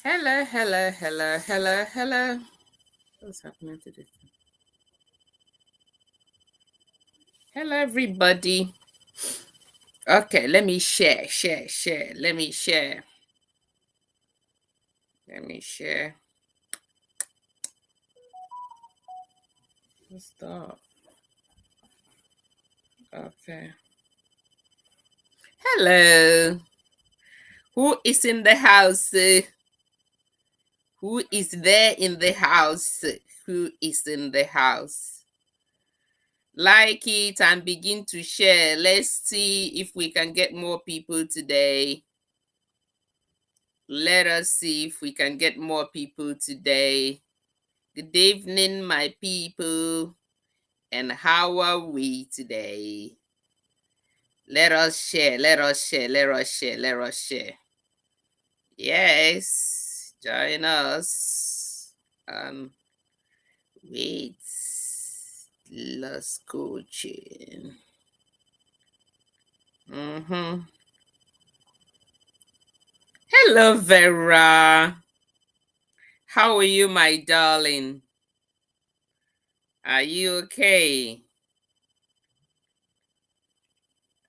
Hello, hello, hello, hello, hello. What's happening to this? Hello, everybody. Okay, let me share. Let me share. Let me share. Stop. Okay. Hello. Who is in the house? Who is there in the house? Who is in the house? Like it and begin to share. Let's see if we can get more people today. Let us see if we can get more people today. Good evening, my people. And how are we today? Let us share, let us share, let us share, let us share. Yes, join us. Wait, let's coaching. Hello, Vera. How are you, my darling? Are you okay?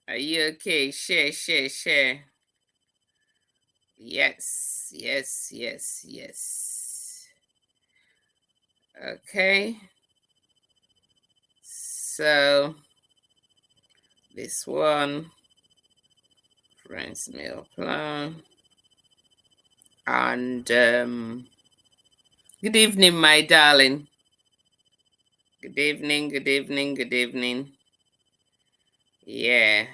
Are you okay? Share, share, share. Yes, yes, yes, yes. Okay. So this one, friends meal plan. And good evening, my darling. Good evening, good evening, good evening. Yeah.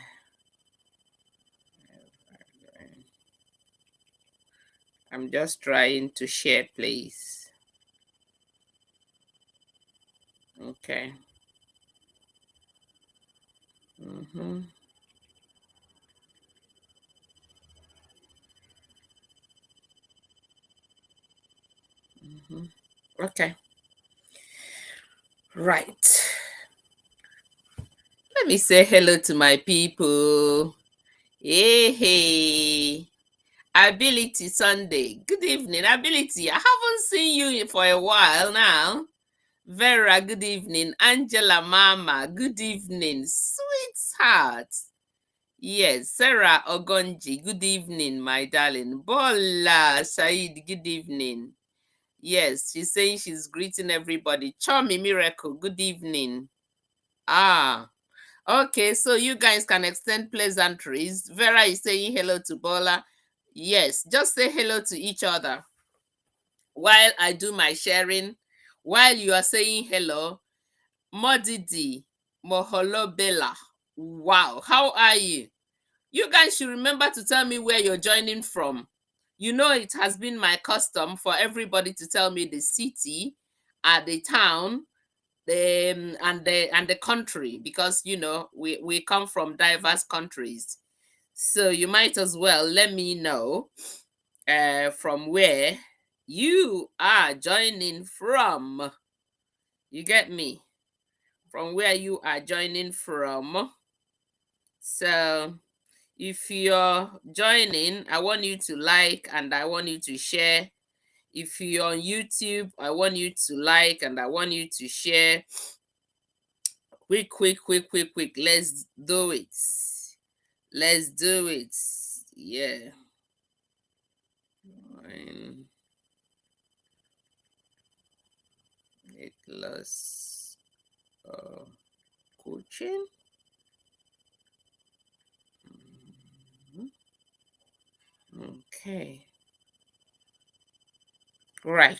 I'm just trying to share, please. Okay. Okay. Right. Let me say hello to my people. Hey, hey. Ability Sunday. Good evening, Ability. I haven't seen you for a while now. Vera, good evening. Angela Mama, good evening. Sweetheart. Yes, Sarah Ogonji, good evening, my darling. Bola Said, good evening. Yes, she's saying she's greeting everybody. Chomi Miracle, good evening. Ah, okay, so you guys can extend pleasantries. Vera is saying hello to Bola. Yes, just say hello to each other while I do my sharing. While you are saying hello, Modidi Moholobela. Wow, how are you? You guys should remember to tell me where you're joining from. You know, it has been my custom for everybody to tell me the city, the town, and the country, because you know we come from diverse countries. So you might as well let me know from where you are joining from. You get me? From where you are joining from. So if you're joining, I want you to like and I want you to share. If you're on YouTube, I want you to like and I want you to share. Quick, quick, quick, quick, quick. Let's do it. Let's do it. Yeah. Nicholas coaching. Okay. Right.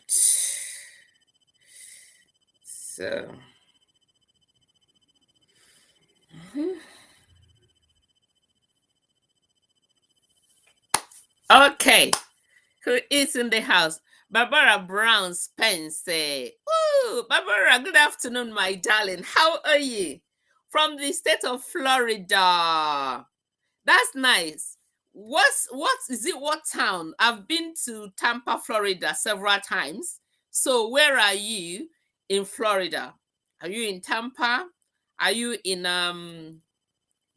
So. Okay. Who is in the house? Barbara Brown Spence. Ooh, Barbara, good afternoon, my darling. How are you? From the state of Florida. That's nice. What is it? What town? I've been to Tampa, Florida several times. So where are you in Florida? Are you in Tampa? Are you in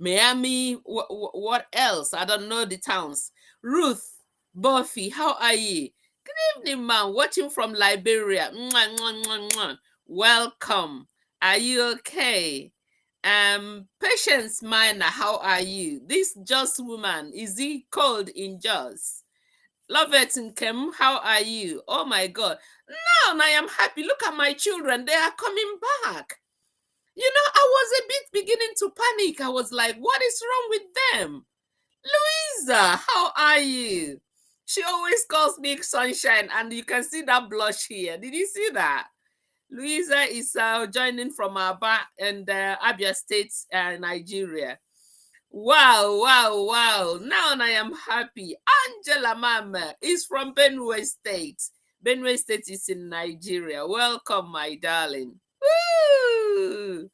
Miami? What else? I don't know the towns. Ruth, Buffy, how are you? Good evening, man. Watching from Liberia. Mwah, mwah, mwah, mwah. Welcome. Are you okay? Patience Minor, how are you? This Just woman, is he cold in Jos? Love it in Kem, how are you? Oh my God. Now I am happy. Look at my children. They are coming back. You know, I was a bit beginning to panic. I was like, what is wrong with them? Louisa, how are you? She always calls me sunshine, and you can see that blush here. Did you see that? Louisa is joining from Aba and Abia State, Nigeria. Wow, wow, wow. Now I am happy. Angela Mama is from Benue State. Benue State is in Nigeria. Welcome, my darling. Woo!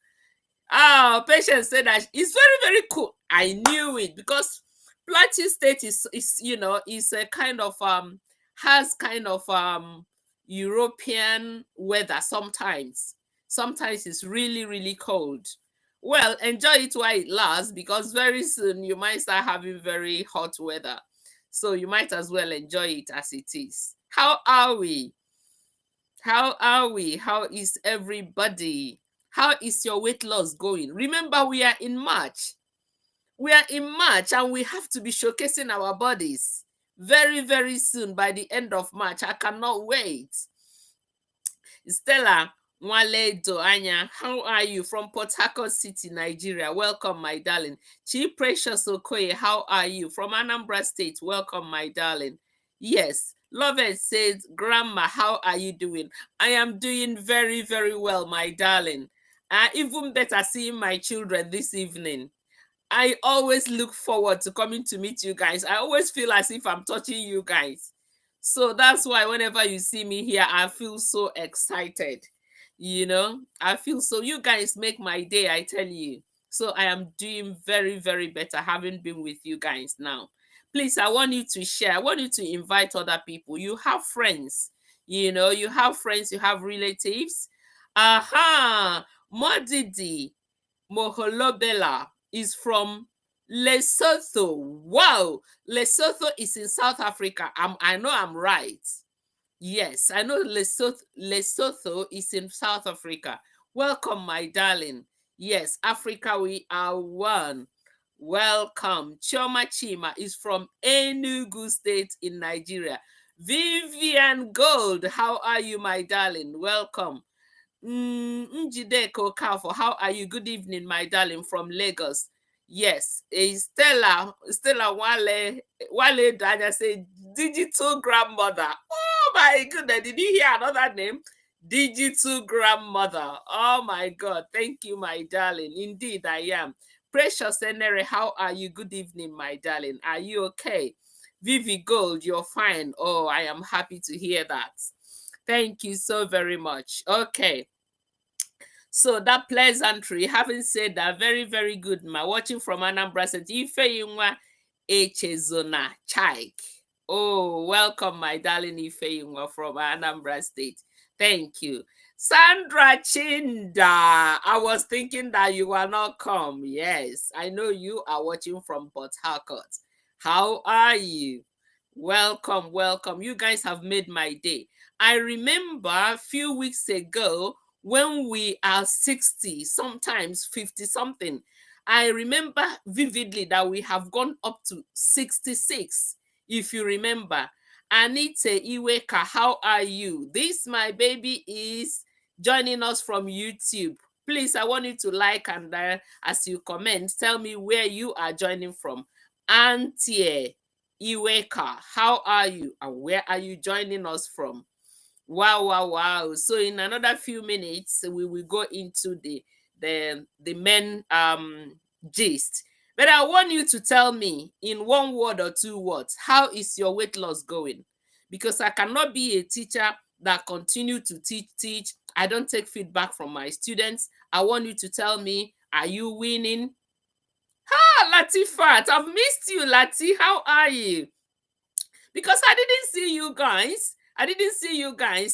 Oh, Patience said that it's very, very cool. I knew it because Plateau State is is a kind of has kind of European weather sometimes. Sometimes it's really, really cold. Well, enjoy it while it lasts because very soon you might start having very hot weather. So you might as well enjoy it as it is. How are we? How are we? How is everybody? How is your weight loss going? Remember, we are in March. We are in March and we have to be showcasing our bodies very, very soon by the end of March. I cannot wait. Stella Mwale Doanya, how are you? From Port Harcourt City, Nigeria. Welcome, my darling. Chi Precious Okoye, how are you? From Anambra State. Welcome, my darling. Yes. Lovett says, Grandma, how are you doing? I am doing very, very well, my darling. Even better seeing my children this evening. I always look forward to coming to meet you guys. I always feel as if I'm touching you guys. So that's why whenever you see me here, I feel so excited. I feel so. You guys make my day, I tell you. So I am doing very, very better having been with you guys now. Please, I want you to share. I want you to invite other people. You have friends, you have friends, you have relatives. Aha, Modidi Moholobela is from Lesotho. Wow, Lesotho is in South Africa. I know I'm right. Yes, I know Lesotho is in South Africa. Welcome, my darling. Yes, Africa, we are one. Welcome. Chioma Chima is from Enugu State in Nigeria. Vivian Gold, how are you, my darling? Welcome. Njideko Kafo, how are you? Good evening, my darling, from Lagos. Yes, Stella Wale Danya say digital grandmother. Oh my goodness, did you hear another name? Digital grandmother. Oh my God, thank you, my darling. Indeed, I am. Precious Enere, how are you? Good evening, my darling. Are you okay? Vivi Gold, you're fine. Oh, I am happy to hear that. Thank you so very much. Okay. So that pleasantry, having said that, very, very good, ma. Watching from Anambra State, Ifeyinwa Echezona Chaik. Oh, welcome, my darling Ifeyinwa from Anambra State. Thank you. Sandra Chinda, I was thinking that you will not come. Yes, I know you are watching from Port Harcourt. How are you? Welcome, welcome. You guys have made my day. I remember a few weeks ago when we are 60, sometimes 50 something. I remember vividly that we have gone up to 66, if you remember. Anita Iweka, how are you? This, my baby, is joining us from YouTube. Please, I want you to like and as you comment, tell me where you are joining from. Auntie Iweka, how are you? And where are you joining us from? Wow, wow, wow. So in another few minutes, we will go into the main gist. But I want you to tell me in one word or two words, how is your weight loss going? Because I cannot be a teacher that continue to teach. I don't take feedback from my students. I want you to tell me, are you winning? Latifat, I've missed you, Lati. How are you? Because I didn't see you guys.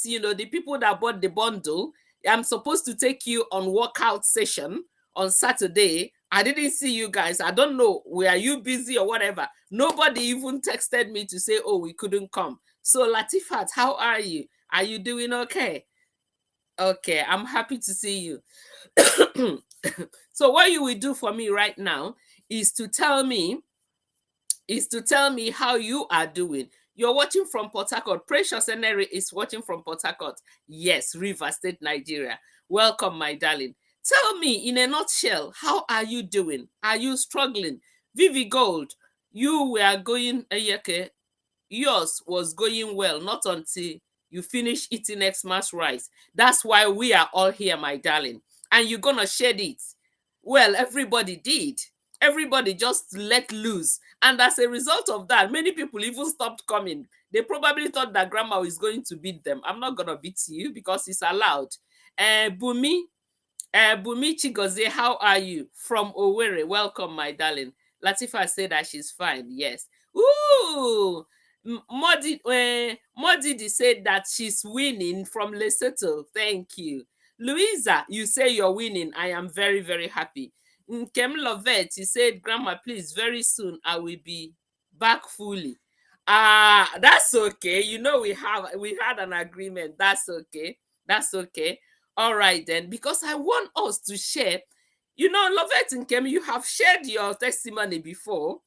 The people that bought the bundle. I'm supposed to take you on workout session on Saturday. I didn't see you guys. I don't know. Were you busy or whatever? Nobody even texted me to say, oh, we couldn't come. So Latifat, how are you? Are you doing okay? Okay, I'm happy to see you. So what you will do for me right now is to tell me how you are doing. You're watching from Port Harcourt. Precious Eneri is watching from Port Harcourt. Yes, River State, Nigeria. Welcome, my darling. Tell me in a nutshell, how are you doing? Are you struggling? Vivi Gold, you were going, yours was going well, not until you finish eating Xmas rice. That's why we are all here, my darling. And you're gonna shed it. Well, everybody did. Everybody just let loose. And as a result of that, many people even stopped coming. They probably thought that grandma was going to beat them. I'm not gonna beat you because it's allowed. Bumi Chigozie, how are you? From Owerri. Welcome, my darling. Latifa said that she's fine. Yes. Ooh. Modidi said that she's winning from Lesotho. Thank you. Louisa, you say you're winning. I am very, very happy. Nkem Lovett, you said, Grandma, please, very soon I will be back fully. That's okay. You know we had an agreement. That's okay. That's okay. All right then, because I want us to share. You know, Lovett and Kemi, you have shared your testimony before.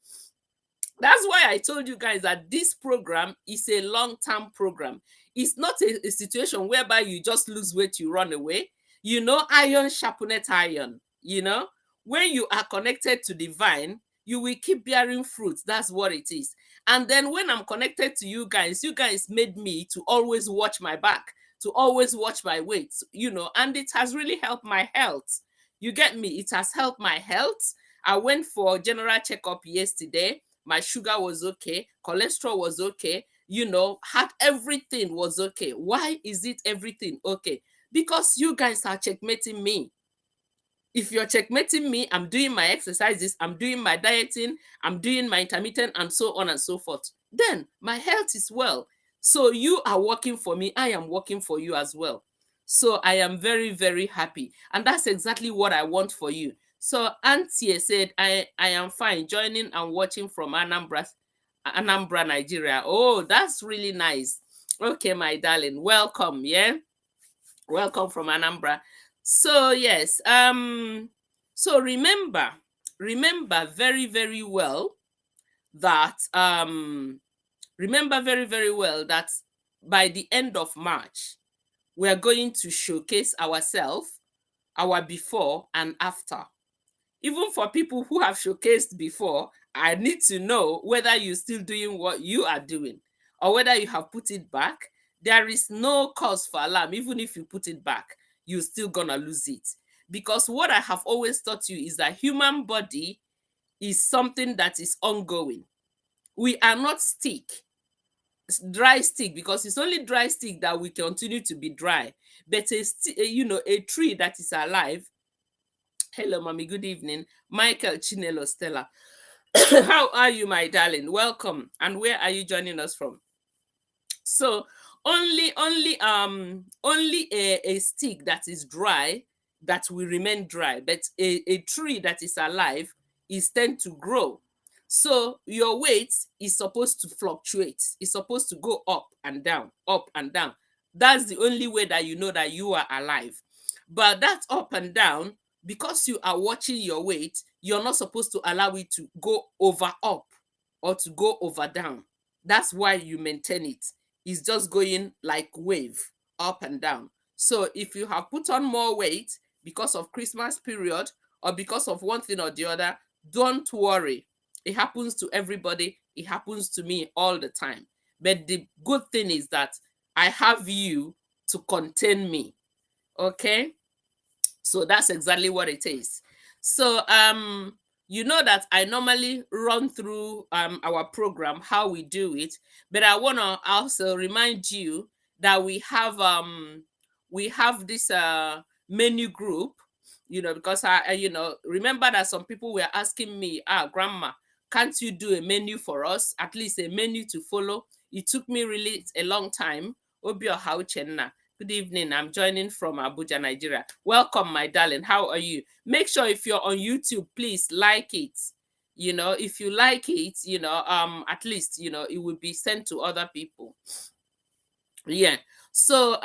That's why I told you guys that this program is a long-term program. It's not a situation whereby you just lose weight, you run away. You know, iron sharpeneth iron. You know, when you are connected to the vine, you will keep bearing fruit. That's what it is. And then when I'm connected to you guys made me to always watch my back, to always watch my weight, you know, and it has really helped my health. You get me? It has helped my health. I went for general checkup yesterday. My sugar was okay, cholesterol was okay, you know, heart, everything was okay. Why is it everything okay? Because you guys are checkmating me. If you're checkmating me, I'm doing my exercises, I'm doing my dieting, I'm doing my intermittent, and so on and so forth. Then my health is well. So you are working for me, I am working for you as well. So I am very, very happy. And that's exactly what I want for you. So Auntie said, I am fine, joining and watching from Anambra, Nigeria. Oh, that's really nice. Okay, my darling, welcome. Yeah, welcome from Anambra. So yes, so remember very, very well that by the end of March, we are going to showcase ourselves, our before and after. Even for people who have showcased before, I need to know whether you're still doing what you are doing or whether you have put it back. There is no cause for alarm. Even if you put it back, you're still gonna lose it. Because what I have always taught you is that human body is something that is ongoing. We are not dry stick, because it's only dry stick that we continue to be dry. But a tree that is alive. Hello, mommy. Good evening. Michael Chinelo Stella. How are you, my darling? Welcome. And where are you joining us from? So only a stick that is dry, that will remain dry, but a tree that is alive is tend to grow. So your weight is supposed to fluctuate. It's supposed to go up and down, up and down. That's the only way that you know that you are alive. But that up and down, because you are watching your weight, you're not supposed to allow it to go over up or to go over down. That's why you maintain it. It's just going like wave, up and down. So if you have put on more weight because of Christmas period or because of one thing or the other, don't worry. It happens to everybody. It happens to me all the time. But the good thing is that I have you to contain me. Okay? So that's exactly what it is. So you know that I normally run through our program, how we do it, but I want to also remind you that we have this menu group, you know, because remember that some people were asking me, grandma, can't you do a menu for us, at least a menu to follow? It took me really a long time. Obio Hauchenna. Good evening. I'm joining from Abuja, Nigeria. Welcome, my darling. How are you? Make sure if you're on YouTube, please like it. If you like it, at least, it will be sent to other people. Yeah. So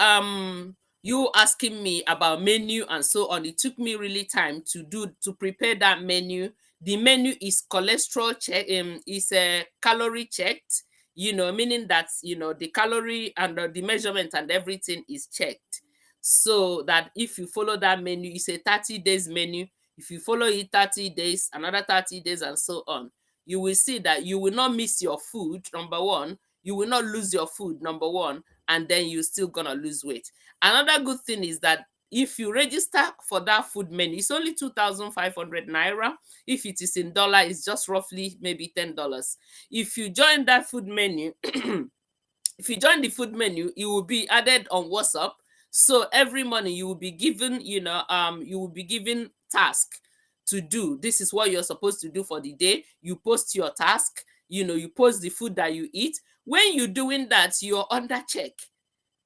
you asking me about menu and so on. It took me really time to prepare that menu. The menu is cholesterol check, is a calorie checked, meaning that the calorie and the measurement and everything is checked. So that if you follow that menu, it's a 30 days menu. If you follow it 30 days, another 30 days, and so on, you will see that you will not miss your food, number one. You will not lose your food, number one, and then you're still gonna lose weight. Another good thing is that if you register for that food menu, it's only 2,500 naira. If it is in dollar, it's just roughly maybe $10. If you join that food menu, if you join the food menu, it will be added on WhatsApp. So every morning you will be given, you will be given task to do. This is what you're supposed to do for the day. You post your task, you post the food that you eat. When you're doing that, you're under check.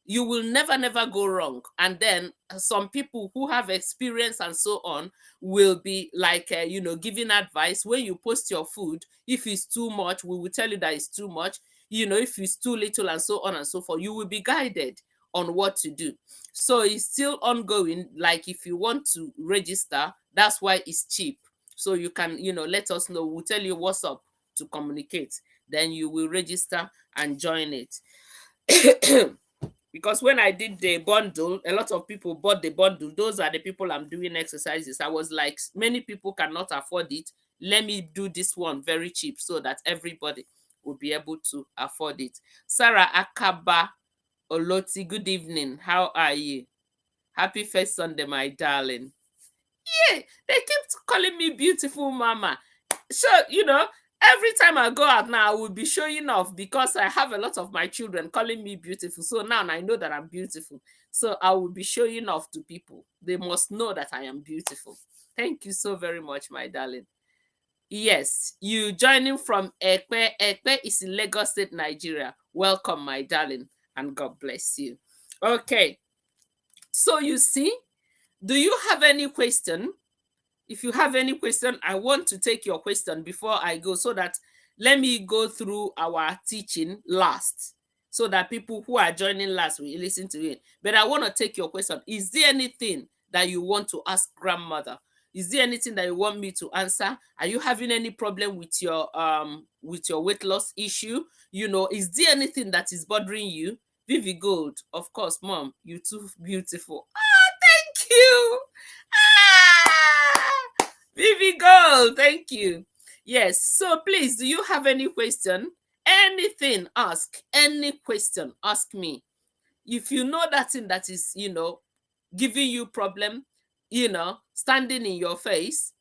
You will never go wrong. And then some people who have experience and so on will be like giving advice. When you post your food, if it's too much, we will tell you that it's too much. If it's too little, and so on and so forth, you will be guided on what to do. So it's still ongoing. Like if you want to register, that's why it's cheap. So you can let us know. We'll tell you what's up to communicate. Then you will register and join it. Because when I did the bundle, a lot of people bought the bundle. Those are the people I'm doing exercises. I was like, many people cannot afford it. Let me do this one very cheap so that everybody will be able to afford it. Sarah Akaba Oloti, good evening. How are you? Happy first Sunday, my darling. Yeah, they keep calling me beautiful mama. So, every time I go out now, I will be showing off because I have a lot of my children calling me beautiful. So now I know that I'm beautiful. So I will be showing off to people. They must know that I am beautiful. Thank you so very much, my darling. Yes, you joining from Ekpe. Ekpe is in Lagos State, Nigeria. Welcome, my darling, and God bless you. Okay, so you see, do you have any question? If you have any question, I want to take your question before I go, so that let me go through our teaching last, so that people who are joining last will listen to it. But I want to take your question. Is there anything that you want to ask grandmother? Is there anything that you want me to answer? Are you having any problem with your weight loss issue? Is there anything that is bothering you? Vivi Gold, of course, mom, you too beautiful. Thank you. Vivi Gold, thank you. Yes, so please, do you have any question? Anything, ask. Any question, ask me. If you know that thing that is, giving you problem, standing in your face,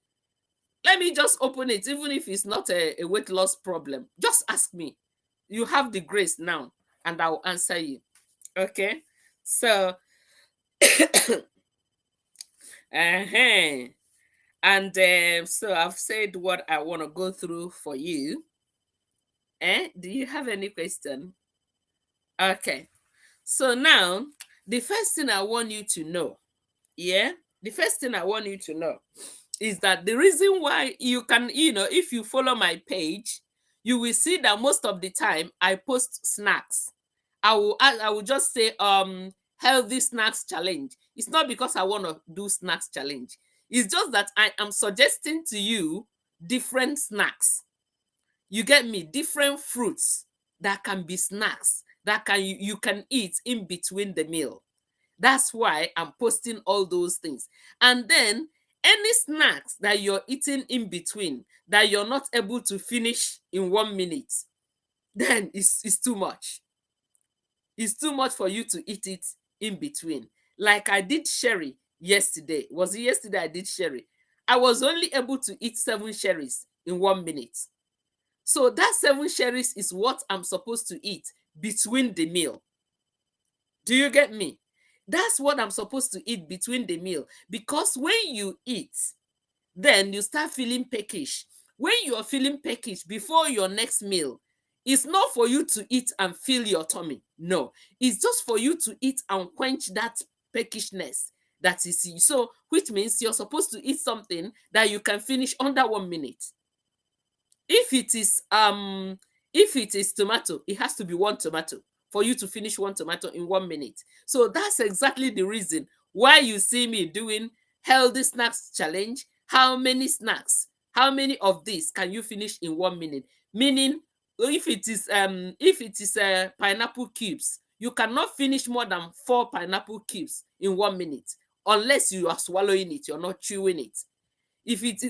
let me just open it, even if it's not a weight loss problem. Just ask me. You have the grace now, and I will answer you. Okay? So, uh-huh. And so I've said what I want to go through for you. Do you have any question? Okay. So now, the first thing I want you to know, the first thing I want you to know is that the reason why you can, if you follow my page, you will see that most of the time I post snacks. I will just say healthy snacks challenge. It's not because I want to do snacks challenge. It's just that I am suggesting to you different snacks. You get me? Different fruits that can be snacks that you can eat in between the meal. That's why I'm posting all those things. And then any snacks that you're eating in between that you're not able to finish in 1 minute, then it's too much. It's too much for you to eat it in between. Like I did sherry yesterday. Was it yesterday I did sherry? I was only able to eat 7 cherries in 1 minute. So that 7 cherries is what I'm supposed to eat between the meal. Do you get me? That's what I'm supposed to eat between the meal. Because when you eat, then you start feeling peckish. When you are feeling peckish before your next meal, It's not for you to eat and fill your tummy. No, it's just for you to eat and quench that peckish that is in. So, which means you're supposed to eat something that you can finish under 1 minute. If it is tomato, it has to be one tomato for you to finish one tomato in 1 minute. So that's exactly the reason why you see me doing healthy snacks challenge. How many snacks, how many of these can you finish in 1 minute? Meaning, if it is pineapple cubes, you cannot finish more than 4 pineapple cubes in 1 minute unless you are swallowing it, you're not chewing it. If it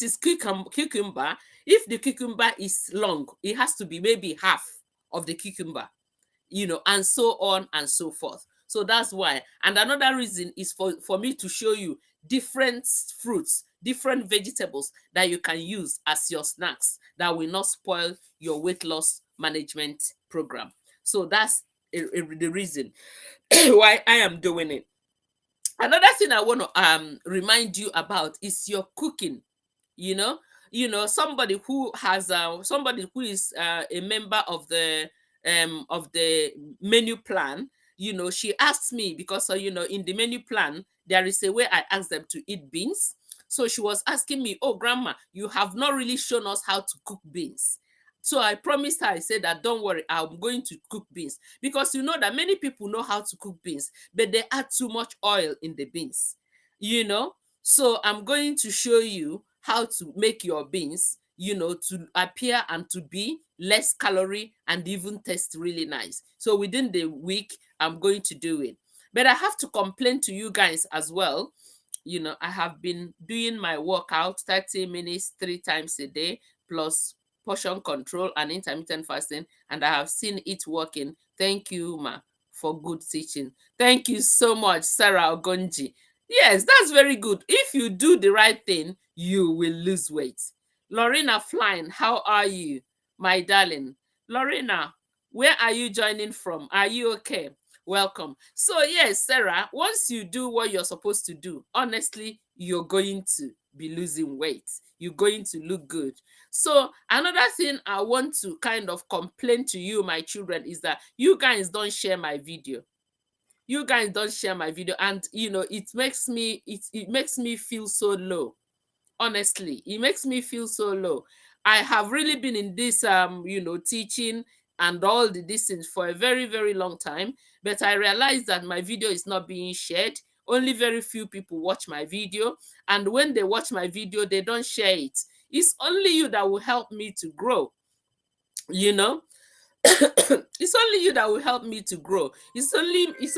is cucumber, if the cucumber is long, it has to be maybe half of the cucumber, and so on and so forth. So that's why. And another reason is for me to show you different fruits, different vegetables that you can use as your snacks that will not spoil your weight loss management program. So that's the reason why I am doing it. Another thing I want to remind you about is your cooking. you know somebody who has somebody who is a member of the menu plan. She asked me because in the menu plan there is a way I ask them to eat beans. So she was asking me, "Oh, grandma, you have not really shown us how to cook beans." So I promised her, I said that don't worry, I'm going to cook beans, because you know that many people know how to cook beans, but they add too much oil in the beans. you know so I'm going to show you how to make your beans, to appear and to be less calorie and even taste really nice. So within the week, I'm going to do it. But I have to complain to you guys as well. I have been doing my workout 30 minutes 3 times a day, plus portion control and intermittent fasting, and I have seen it working. Thank you, Ma, for good teaching. Thank you so much, Sarah Ogonji. Yes, that's very good. If you do the right thing, you will lose weight. Lorena Flying, how are you, my darling? Lorena, where are you joining from? Are you okay? Welcome. So, yes, Sarah, once you do what you're supposed to do, honestly, you're going to be losing weight. You're going to look good. So, another thing I want to kind of complain to you, my children, is that you guys don't share my video. You guys don't share my video, and it makes me feel so low. Honestly, it makes me feel so low. I have really been in this teaching and all the distance for a very, very long time, but I realized that my video is not being shared. Only very few people watch my video, and when they watch my video, they don't share it. It's only you that will help me to grow you know it's only you that will help me to grow. It's only you. It's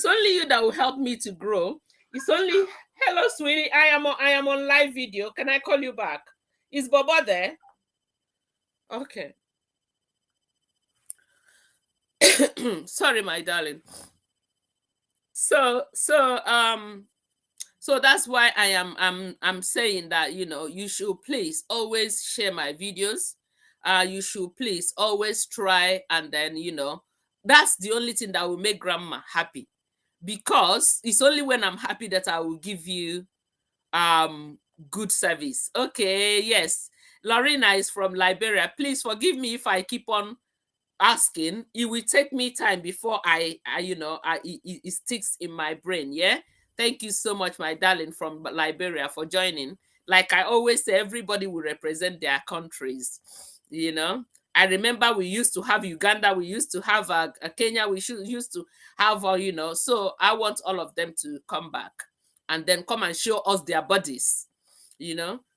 only you that will help me to grow. It's only Hello, sweetie. I am on live video. Can I call you back? Is Bobo there? Okay. Sorry, my darling. So that's why I'm saying that you should please always share my videos. You should please always try, and then that's the only thing that will make grandma happy, because it's only when I'm happy that I will give you um good service. Okay, yes. Lorena is from Liberia. Please forgive me if I keep on asking. It will take me time before it sticks in my brain. Yeah. Thank you so much, my darling from Liberia, for joining. Like I always say, everybody will represent their countries. you know I remember we used to have Uganda, we used to have Kenya, used to have so I want all of them to come back and then come and show us their bodies.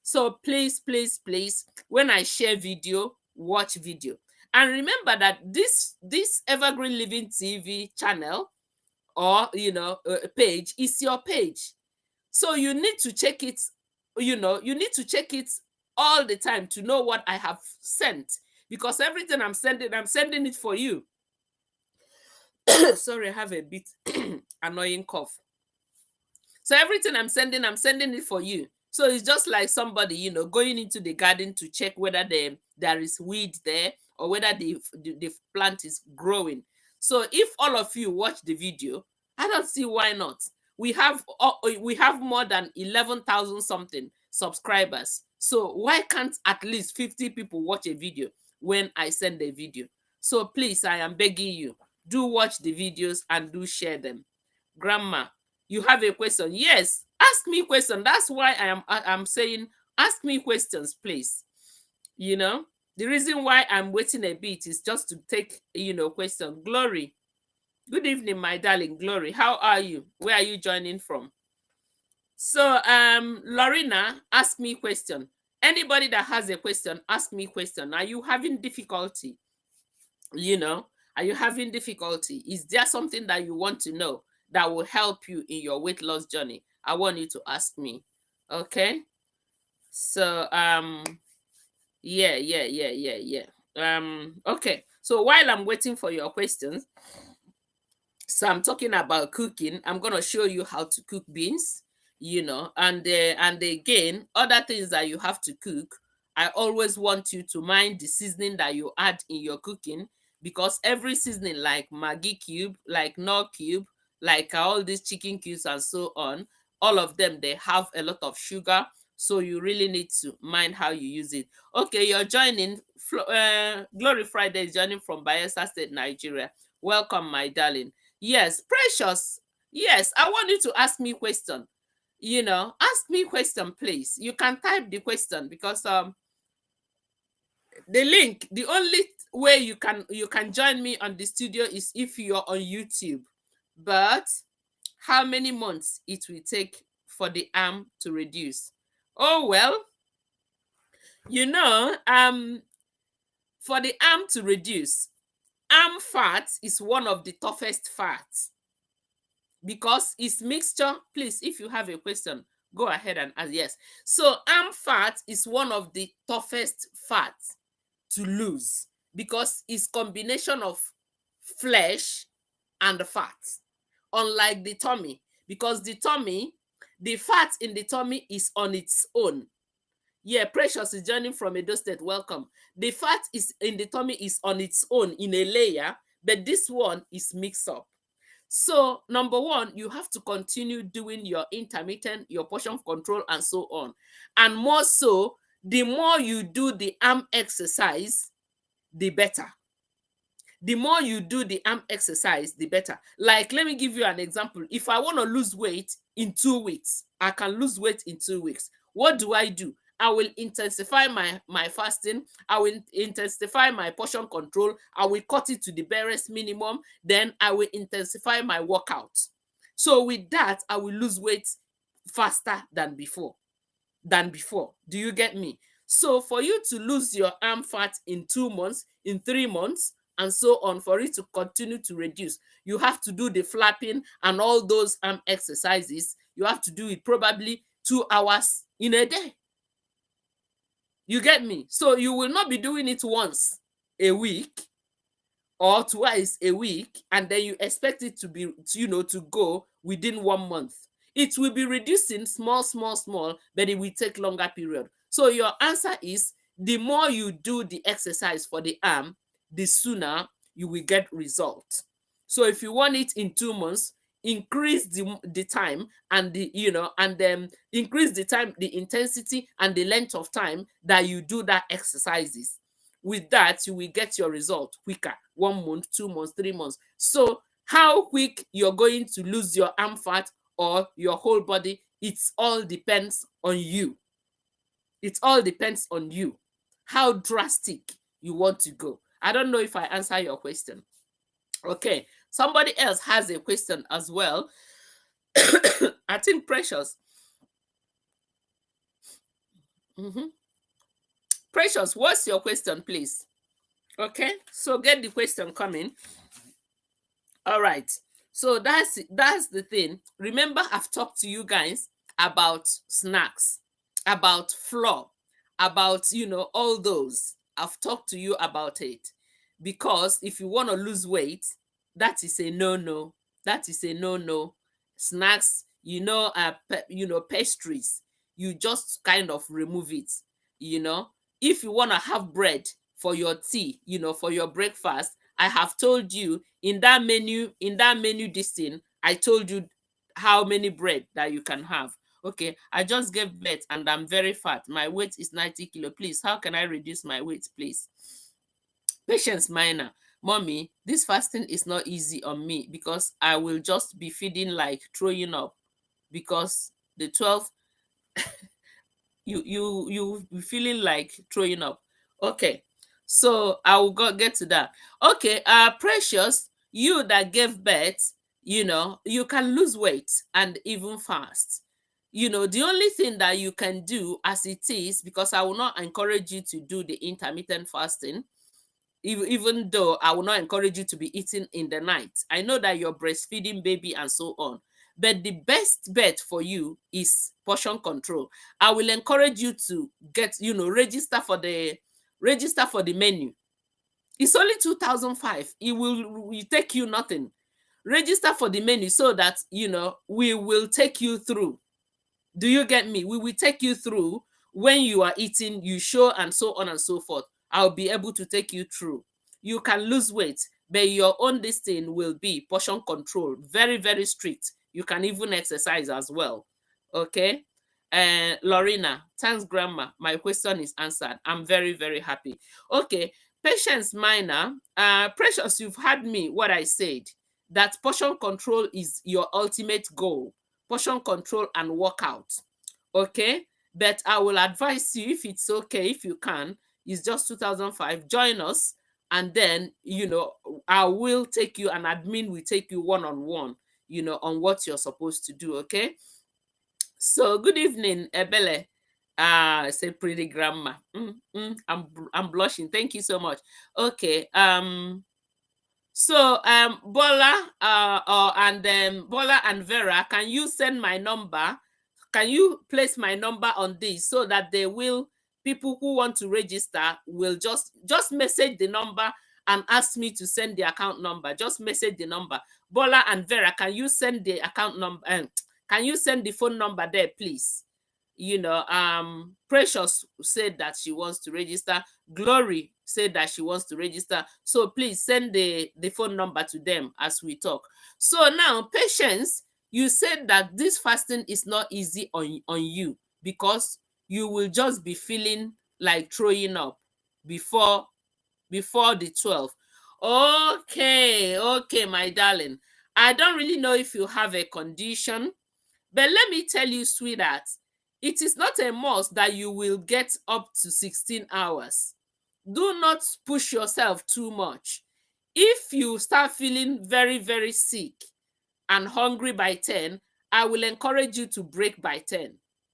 So please, please, please, when I share video, watch video. And remember that this Evergreen Living TV channel, or page, is your page. So you need to check it. You need to check it all the time to know what I have sent, because everything I'm sending it for you. Sorry, I have a bit annoying cough. So everything I'm sending it for you. So it's just like somebody, going into the garden to check whether there is weed there, or whether the plant is growing. So if all of you watch the video, I don't see why not. We have more than 11,000 something subscribers. So why can't at least 50 people watch a video when I send a video? So please, I am begging you, do watch the videos and do share them. Grandma, you have a question? Yes, ask me question. That's why I'm saying ask me questions, please. You know, the reason why I'm waiting a bit is just to take, question. Glory, good evening, my darling. Glory, how are you? Where are you joining from? So, Lorena, ask me question. Anybody that has a question, ask me question. Are you having difficulty? You know, are you having difficulty? Is there something that you want to know that will help you in your weight loss journey? I want you to ask me. Okay. So, yeah. Okay. So while I'm waiting for your questions, so I'm talking about cooking. I'm gonna show you how to cook beans, and again, other things that you have to cook. I always want you to mind the seasoning that you add in your cooking, because every seasoning, like Maggi cube, like Knorr cube, like all these chicken cubes and so on, all of them, they have a lot of sugar. So you really need to mind how you use it. Okay, you're joining. Glory Friday is joining from Bayelsa State, Nigeria. Welcome, my darling. Yes, Precious. Yes, I want you to ask me question. Ask me question, please. You can type the question, because the link, the only way you can join me on the studio is if you're on YouTube. But how many months it will take for the arm to reduce? Oh well, for the arm to reduce, arm fat is one of the toughest fats, because it's mixture. Please, if you have a question, go ahead and ask. Yes, so arm fat is one of the toughest fats to lose, because it's combination of flesh and the fat, unlike the tummy. Because the fat in the tummy is on its own. Yeah, Precious is joining from Edo State. Welcome. The fat is in the tummy is on its own in a layer, but this one is mixed up. So, number one, you have to continue doing your intermittent, your portion control, and so on. And more so, the more you do the arm exercise, the better. The more you do the arm exercise, the better. Like, let me give you an example. If I want to lose weight in 2 weeks, I can lose weight in 2 weeks. What do? I will intensify my fasting. I will intensify my portion control. I will cut it to the barest minimum. Then I will intensify my workout. So with that, I will lose weight faster than before. Do you get me? So for you to lose your arm fat in 2 months, in 3 months, and so on, for it to continue to reduce, you have to do the flapping and all those arm exercises. You have to do it probably 2 hours in a day. You get me? So you will not be doing it once a week or twice a week, and then you expect it to be, to go within 1 month. It will be reducing small, but it will take longer period. So your answer is, the more you do the exercise for the arm, the sooner you will get results. So if you want it in 2 months, increase the time and then increase the time, the intensity, and the length of time that you do that exercises. With that, you will get your result quicker. 1 month, 2 months, 3 months. So how quick you're going to lose your arm fat or your whole body, it all depends on you. It all depends on you, how drastic you want to go. I don't know if I answer your question. Okay, somebody else has a question as well. I think Precious. Precious, what's your question, please? Okay, so get the question coming. All right, so that's the thing. Remember, I've talked to you guys about snacks, about flour, about all those. I've talked to you about it, because if you want to lose weight, that is a no. That is a no. Snacks, pastries, you just kind of remove it. If you want to have bread for your tea, for your breakfast, I have told you in that menu this thing, I told you how many bread that you can have. Okay, I just gave birth and I'm very fat. My weight is 90 kilo. Please, how can I reduce my weight, please? Patience minor. Mommy, this fasting is not easy on me because I will just be feeding like throwing up because the 12 you be feeling like throwing up. Okay, so I will get to that. Okay, Precious, you that gave birth, you can lose weight and even fast. The only thing that you can do as it is, because I will not encourage you to do the intermittent fasting, even though I will not encourage you to be eating in the night. I know that you're breastfeeding baby and so on. But the best bet for you is portion control. I will encourage you to register for the menu. It's only 2005. It will take you nothing. Register for the menu so that we will take you through. Do you get me? We will take you through when you are eating, you show, and so on and so forth. I'll be able to take you through. You can lose weight, but your own this thing will be portion control. Very, very strict. You can even exercise as well. Okay. Lorena, thanks, Grandma. My question is answered. I'm very, very happy. Okay. Patience minor. Precious, you've heard me what I said. That portion control is your ultimate goal. Portion control and workout. Okay, but I will advise you, if it's okay, if you can, it's just 2005, join us, and then I will take you, and admin will take you one-on-one, on what you're supposed to do. Okay, so good evening, Ebele. Say pretty grandma. I'm blushing. Thank you so much. Okay, so Bola, Bola and Vera, can you send my number? Can you place my number on this so that people who want to register will just message the number and ask me to send the account number. Just message the number. Bola and Vera, can you send the account number? Can you send the phone number there, please? Precious said that she wants to register. Glory said that she wants to register. So please send the phone number to them as we talk. So now, Patience, you said that this fasting is not easy on you because you will just be feeling like throwing up before the 12. Okay, my darling. I don't really know if you have a condition, but let me tell you, sweetheart, it is not a must that you will get up to 16 hours. Do not push yourself too much. If you start feeling very, very sick and hungry by 10, I will encourage you to break by 10.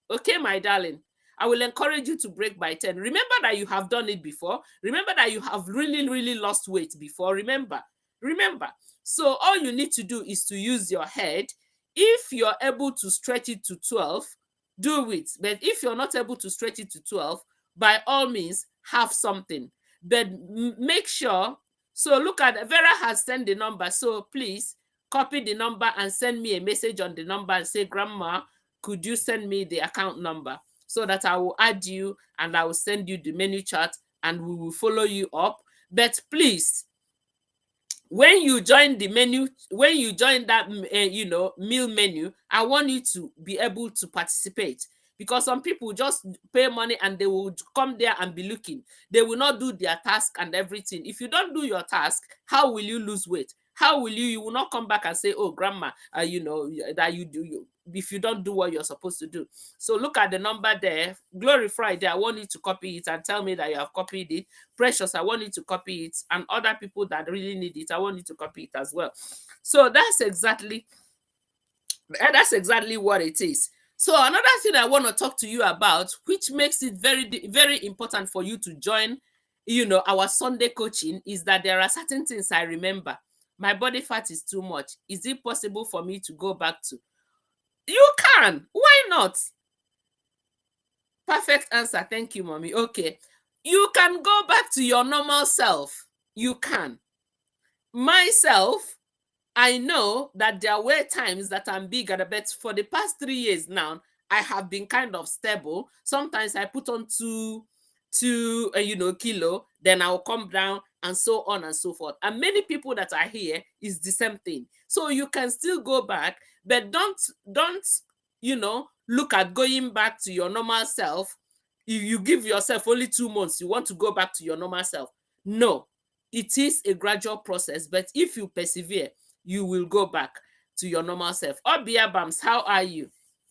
Okay, my darling? I will encourage you to break by 10. Remember that you have done it before. Remember that you have really, really lost weight before. Remember. So all you need to do is to use your head. If you're able to stretch it to 12, do it. But if you're not able to stretch it to 12, by all means, have something. But make sure. So look at, Vera has sent the number. So please copy the number and send me a message on the number and say, Grandma, could you send me the account number, so that I will add you and I will send you the menu chart and we will follow you up. But please, when you join the menu, when you join that meal menu, I want you to be able to participate, because some people just pay money and they will come there and be looking. They will not do their task and everything. If you don't do your task, how will you lose weight? How will you will not come back and say, oh, Grandma, that if you don't do what you're supposed to do. So look at the number there. Glory Friday, I want you to copy it and tell me that you have copied it. Precious, I want you to copy it. And other people that really need it, I want you to copy it as well. So that's exactly what it is. So another thing I want to talk to you about, which makes it very, very important for you to join, our Sunday coaching, is that there are certain things I remember. My body fat is too much. Is it possible for me to go back to? You can. Why not? Perfect answer. Thank you, mommy. Okay. You can go back to your normal self. You can. Myself, I know that there were times that I'm bigger, but for the past 3 years now, I have been kind of stable. Sometimes I put on two kilo, then I'll come down, and so on and so forth. And many people that are here is the same thing. So you can still go back, but don't look at going back to your normal self. If you give yourself only 2 months, you want to go back to your normal self. No, it is a gradual process, but if you persevere, you will go back to your normal self. Obia Bams, how are you?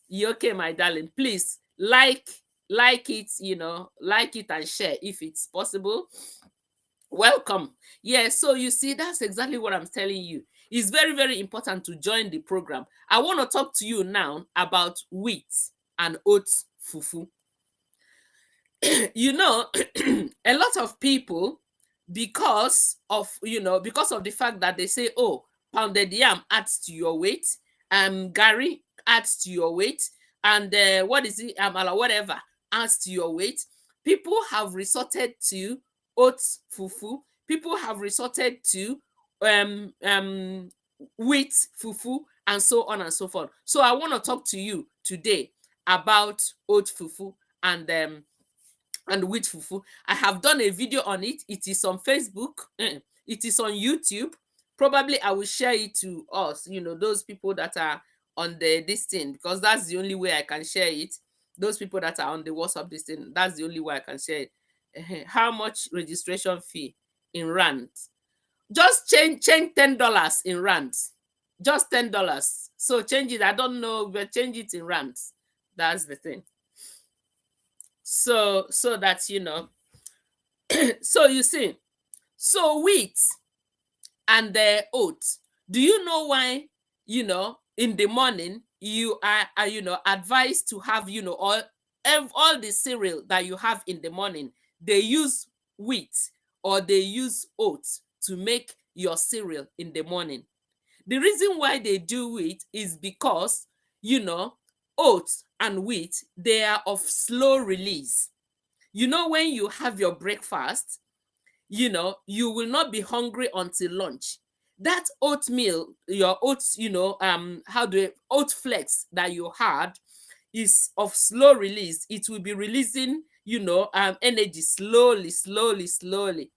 You okay, my darling? Please like it, like it and share if it's possible. Welcome. Yeah, so you see, that's exactly what I'm telling you. It's very, very important to join the program. I want to talk to you now about wheat and oats fufu. You know, a lot of people, because of the fact that they say, oh, pounded yam adds to your weight, gari adds to your weight, and what is it, amala, whatever, adds to your weight. People have resorted to oats fufu. People have resorted to um um wheat fufu, and so on and so forth. So I want to talk to you today about oat fufu and wheat fufu. I have done a video on it. It is on Facebook. It is on YouTube. Probably I will share it to us, those people that are on this thing, because that's the only way I can share it. Those people that are on the WhatsApp this thing, that's the only way I can share it. How much registration fee in rand? Just change $10 in rands. Just $10. So change it. I don't know, but change it in rands. That's the thing. So that so you see, so wheat and the oats. Do you know why, in the morning you are advised to have, all the cereal that you have in the morning, they use wheat or they use oats to make your cereal in the morning? The reason why they do it is because, oats and wheat, they are of slow release. When you have your breakfast, you will not be hungry until lunch. That oatmeal, your oats, oat flakes that you had is of slow release. It will be releasing, energy slowly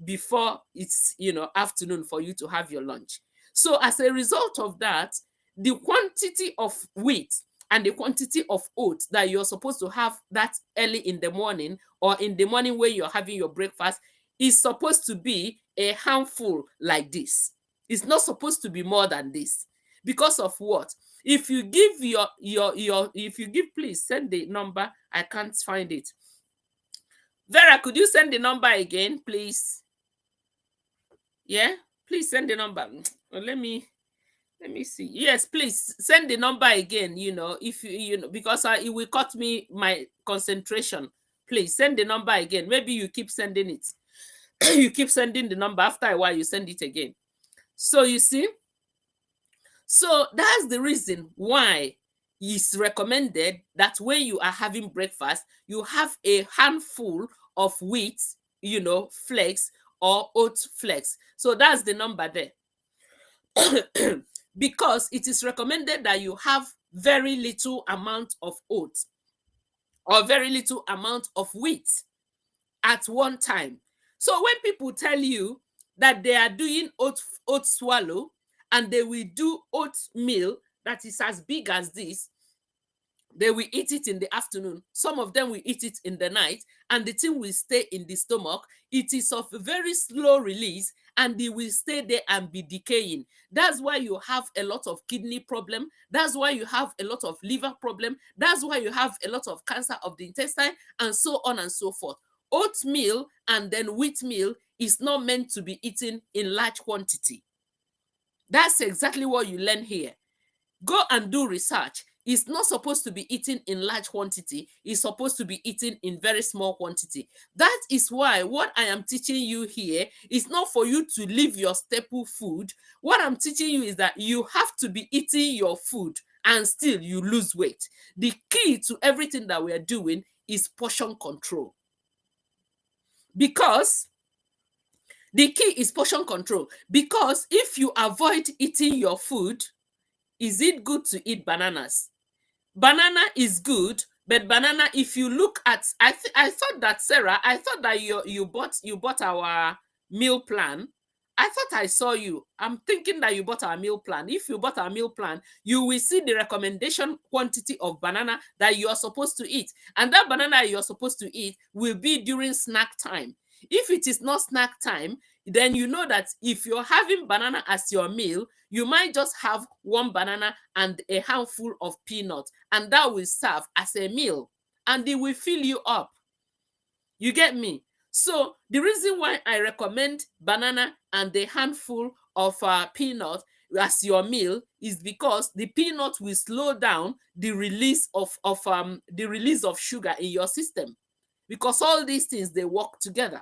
before it's afternoon for you to have your lunch. So as a result of that, the quantity of wheat and the quantity of oats that you're supposed to have that early in the morning, or in the morning when you're having your breakfast, is supposed to be a handful like this. It's not supposed to be more than this. Because of what? If you give please send the number. I can't find it. Vera, could you send the number again, please? Yeah, please send the number. Let me see. Yes, please send the number again. If because it will cut me my concentration. Please send the number again. Maybe you keep sending it. You keep sending the number. After a while, you send it again. So you see, so that's the reason why it's recommended that when you are having breakfast, you have a handful of wheat, flakes or oat flakes. So that's the number there. Because it is recommended that you have very little amount of oats or very little amount of wheat at one time. So when people tell you that they are doing oat swallow and they will do oatmeal that is as big as this, they will eat it in the afternoon. Some of them will eat it in the night, and the thing will stay in the stomach. It is of a very slow release, and it will stay there and be decaying. That's why you have a lot of kidney problem. That's why you have a lot of liver problem. That's why you have a lot of cancer of the intestine, and so on and so forth. Oatmeal and then wheat meal is not meant to be eaten in large quantity. That's exactly what you learn here. Go and do research. It's not supposed to be eaten in large quantity. It's supposed to be eaten in very small quantity. That is why what I am teaching you here is not for you to leave your staple food. What I'm teaching you is that you have to be eating your food and still you lose weight. The key to everything that we are doing is portion control. Because the key is portion control. Because if you avoid eating your food, is it good to eat bananas? Banana is good, but banana, if you look at, I thought that Sarah, I thought that you bought our meal plan, I thought I saw you. I'm thinking that you bought our meal plan. If you bought our meal plan, you will see the recommendation quantity of banana that you are supposed to eat. And that banana you're supposed to eat will be during snack time. If it is not snack time, then you know that if you're having banana as your meal, you might just have one banana and a handful of peanuts, and that will serve as a meal and it will fill you up. You get me? So the reason why I recommend banana and a handful of peanut as your meal is because the peanut will slow down the release of sugar in your system, because all these things they work together.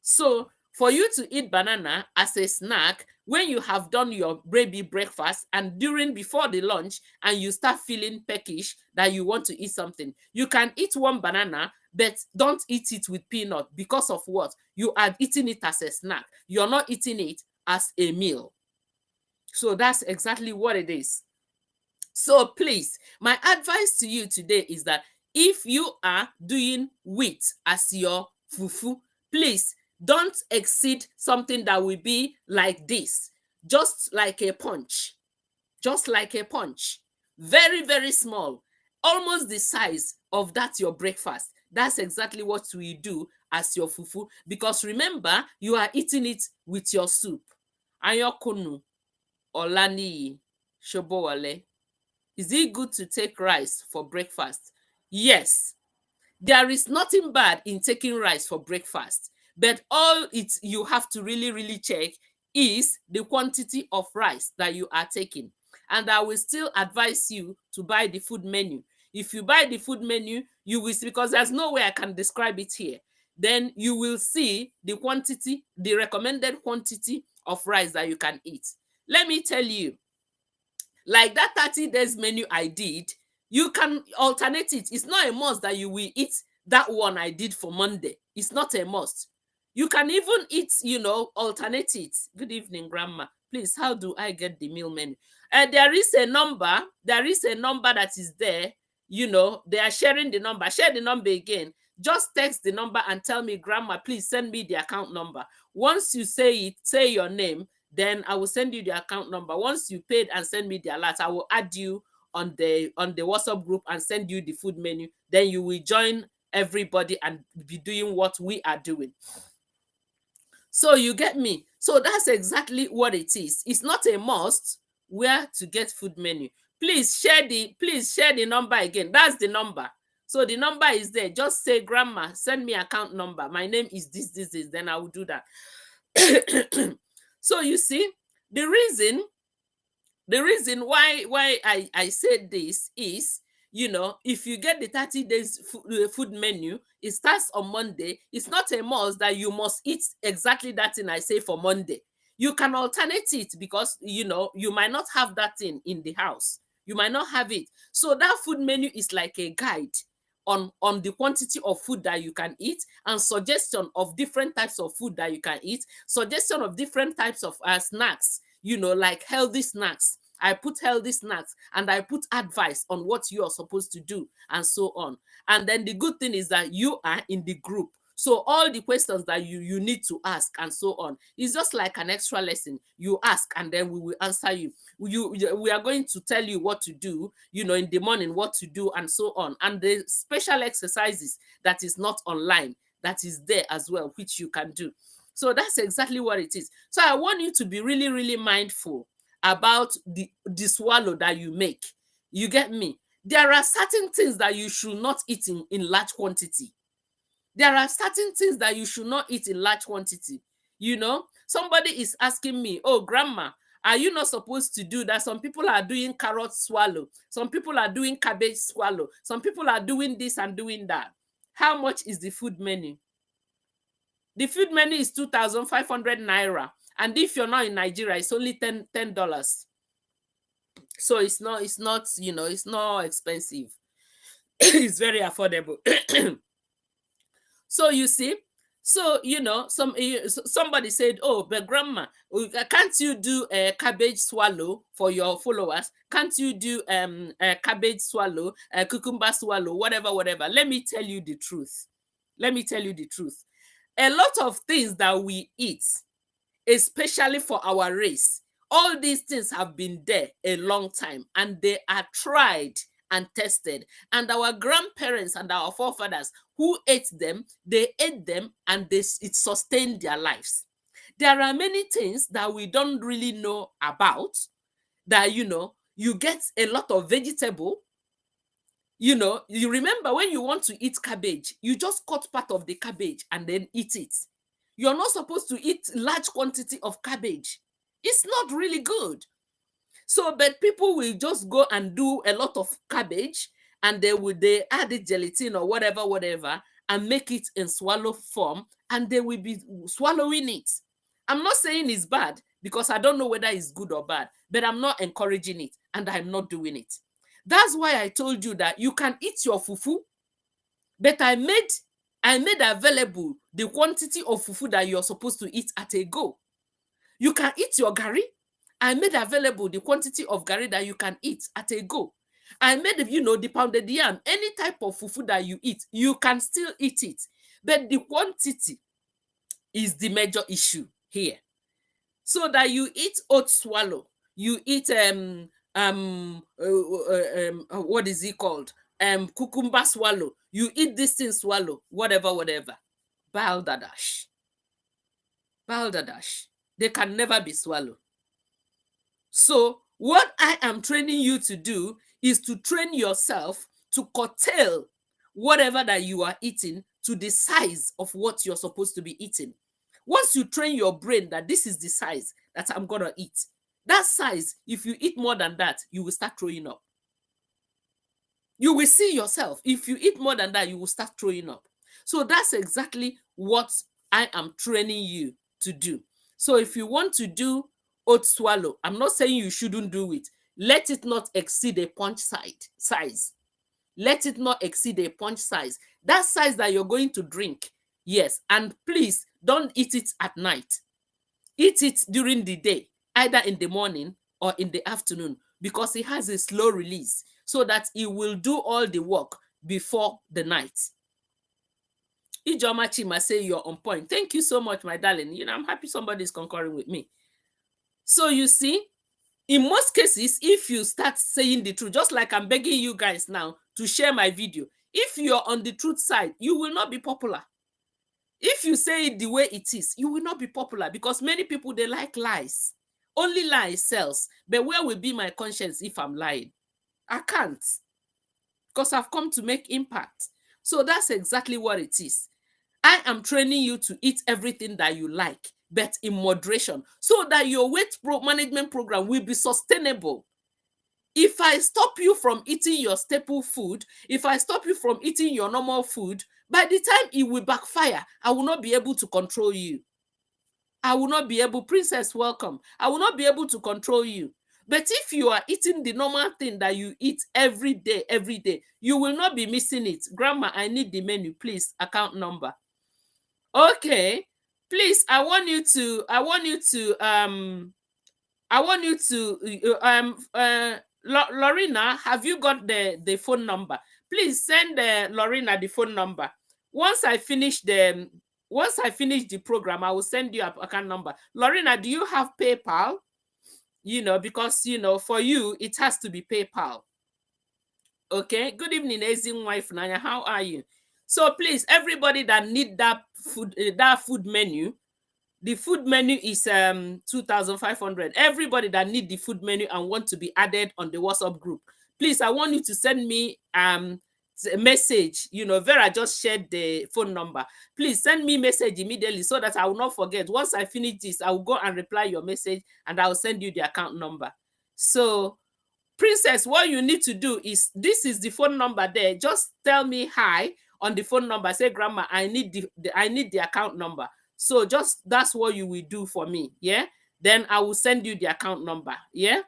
So for you to eat banana as a snack when you have done your baby breakfast and during before the lunch and you start feeling peckish that you want to eat something, you can eat one banana, but don't eat it with peanut. Because of what? You are eating it as a snack. You're not eating it as a meal. So that's exactly what it is. So please, my advice to you today is that if you are doing wheat as your fufu, please don't exceed something that will be like this, just like a punch, just like a punch, very, very small, almost the size of that your breakfast. That's exactly what we do as your fufu, because remember, you are eating it with your soup. Ayokunu, Olani, Shobowale. Is it good to take rice for breakfast? Yes. There is nothing bad in taking rice for breakfast, but all it you have to really check is the quantity of rice that you are taking. And I will still advise you to buy the food menu. If you buy the food menu, you will see, because there's no way I can describe it here. Then you will see the quantity, the recommended quantity of rice that you can eat. Let me tell you, like that 30 days menu I did, you can alternate it. It's not a must that you will eat that one I did for Monday. It's not a must. You can even eat, alternate it. Good evening, Grandma. Please, how do I get the meal menu? There is a number. There is a number that is there. They are sharing the number. Share the number again. Just text the number and tell me, Grandma, please send me the account number. Once you say it, say your name, then I will send you the account number. Once you paid and send me the alert, I will add you on the WhatsApp group and send you the food menu. Then you will join everybody and be doing what we are doing. So you get me? So that's exactly what it is. It's not a must where to get food menu. Please share the number again. That's the number. So the number is there. Just say, Grandma, send me account number. My name is this. Then I will do that. So you see, the reason why I said this is, if you get the 30 days food menu, it starts on Monday. It's not a must that you must eat exactly that thing I say for Monday. You can alternate it, because you might not have that thing in the house. You might not have it. So that food menu is like a guide on the quantity of food that you can eat, and suggestion of different types of food that you can eat, suggestion of different types of snacks, like healthy snacks. I put healthy snacks and I put advice on what you are supposed to do and so on. And then the good thing is that you are in the group. So all the questions that you need to ask and so on, is just like an extra lesson. You ask and then we will answer you. We are going to tell you what to do, in the morning, what to do and so on. And the special exercises that is not online, that is there as well, which you can do. So that's exactly what it is. So I want you to be really mindful about the swallow that you make. You get me? There are certain things that you should not eat in large quantity. There are certain things that you should not eat in large quantity. Somebody is asking me, oh, Grandma, are you not supposed to do that? Some people are doing carrot swallow. Some people are doing cabbage swallow. Some people are doing this and doing that. How much is the food menu? The food menu is 2,500 naira. And if you're not in Nigeria, it's only $10. So it's not expensive. It's very affordable. So you see, somebody said, oh, but Grandma, can't you do a cabbage swallow for your followers? Can't you do a cabbage swallow, a cucumber swallow, whatever? Let me tell you the truth. A lot of things that we eat especially for our race. All these things have been there a long time and they are tried and tested. And our grandparents and our forefathers who ate them, they ate them and it sustained their lives. There are many things that we don't really know about that, you get a lot of vegetable. You remember when you want to eat cabbage, you just cut part of the cabbage and then eat it. You're not supposed to eat large quantity of cabbage. It's not really good. So, but people will just go and do a lot of cabbage and they add it gelatin or whatever, and make it in swallow form, and they will be swallowing it. I'm not saying it's bad because I don't know whether it's good or bad, but I'm not encouraging it and I'm not doing it. That's why I told you that you can eat your fufu, but I made available the quantity of fufu that you're supposed to eat at a go. You can eat your gari. I made available the quantity of gari that you can eat at a go. I made, the pounded yam, any type of fufu that you eat, you can still eat it. But the quantity is the major issue here. So that you eat oat swallow, you eat what is it called? Cucumber swallow, you eat this thing swallow, whatever. Balderdash. They can never be swallowed. So what I am training you to do is to train yourself to curtail whatever that you are eating to the size of what you're supposed to be eating. Once you train your brain that this is the size that I'm going to eat, that size, if you eat more than that, you will start throwing up. You will see yourself. If you eat more than that, you will start throwing up. So that's exactly what I am training you to do. So if you want to do oat swallow, I'm not saying you shouldn't do it. Let it not exceed a punch size. Let it not exceed a punch size. That size that you're going to drink. Yes. And please don't eat it at night. Eat it during the day, either in the morning or in the afternoon, because it has a slow release so that it will do all the work before the night. Ijoma Chima say you're on point. Thank you so much, my darling. I'm happy somebody is concurring with me. So you see, in most cases, if you start saying the truth, just like I'm begging you guys now to share my video, if you're on the truth side, you will not be popular. If you say it the way it is, you will not be popular because many people, they like lies. Only lies sells. But where will be my conscience if I'm lying? I can't, because I've come to make impact. So that's exactly what it is. I am training you to eat everything that you like, but in moderation, so that your weight management program will be sustainable. If I stop you from eating your staple food, if I stop you from eating your normal food, by the time it will backfire, I will not be able to control you. I will not be able, Princess, welcome. I will not be able to control you. But if you are eating the normal thing that you eat every day, you will not be missing it. Grandma, I need the menu, please, account number. Okay, please, Lorena, have you got the phone number? Please send Lorena the phone number. Once I finish the program, I will send you an account number. Lorena, do you have PayPal? Because for you it has to be PayPal. Okay. Good evening, Azin wife Nanya. How are you? So please, everybody that need that food menu, the food menu is 2,500. Everybody that need the food menu and want to be added on the WhatsApp group, please, I want you to send me a message. Vera just shared the phone number. Please send me message immediately so that I will not forget. Once I finish this, I will go and reply your message and I will send you the account number. So, Princess, what you need to do is, this is the phone number there. Just tell me hi on the phone number. Say, Grandma, I need the account number. So just that's what you will do for me. Yeah. Then I will send you the account number. Yeah.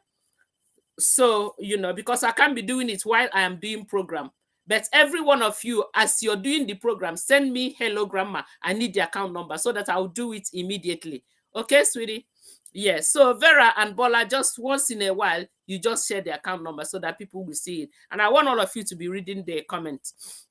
So, because I can't be doing it while I am doing program. But every one of you, as you're doing the program, send me, hello, Grandma, I need the account number so that I'll do it immediately. Okay, sweetie? Yes. So Vera and Bola, just once in a while, you just share the account number so that people will see it. And I want all of you to be reading the comments.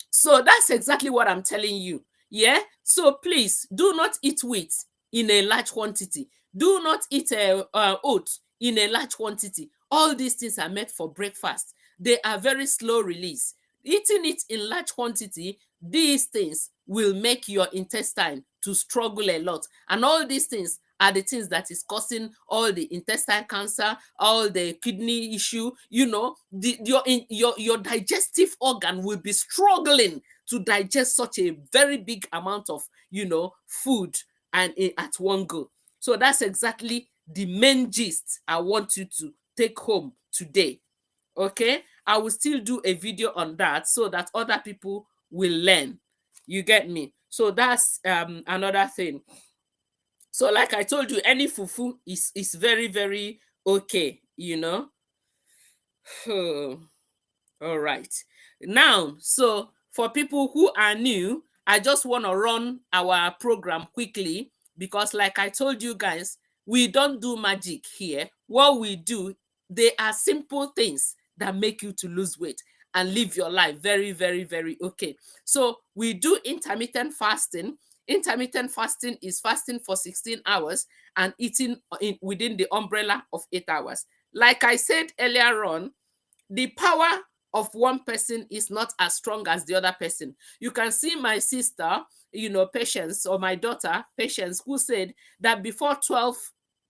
So that's exactly what I'm telling you. Yeah. So please do not eat wheat. in a large quantity. Do not eat oats in a large quantity. All these things are meant for breakfast. They are very slow release. Eating it in large quantity, these things will make your intestine to struggle a lot. And all these things are the things that is causing all the intestine cancer, all the kidney issue. Your digestive organ will be struggling to digest such a very big amount of food and at one go. So that's exactly the main gist I want you to take home today. Okay, I will still do a video on that so that other people will learn. You get me? So that's another thing. So like I told you, any fufu is very, very okay. All right. Now, so for people who are new, I just want to run our program quickly because, like I told you guys, we don't do magic here. What we do, they are simple things that make you to lose weight and live your life very, very, very okay. So we do intermittent fasting. Intermittent fasting is fasting for 16 hours and eating within the umbrella of 8 hours. Like I said earlier on, the power of one person is not as strong as the other person. You can see my sister, Patience, or my daughter, Patience, who said that before 12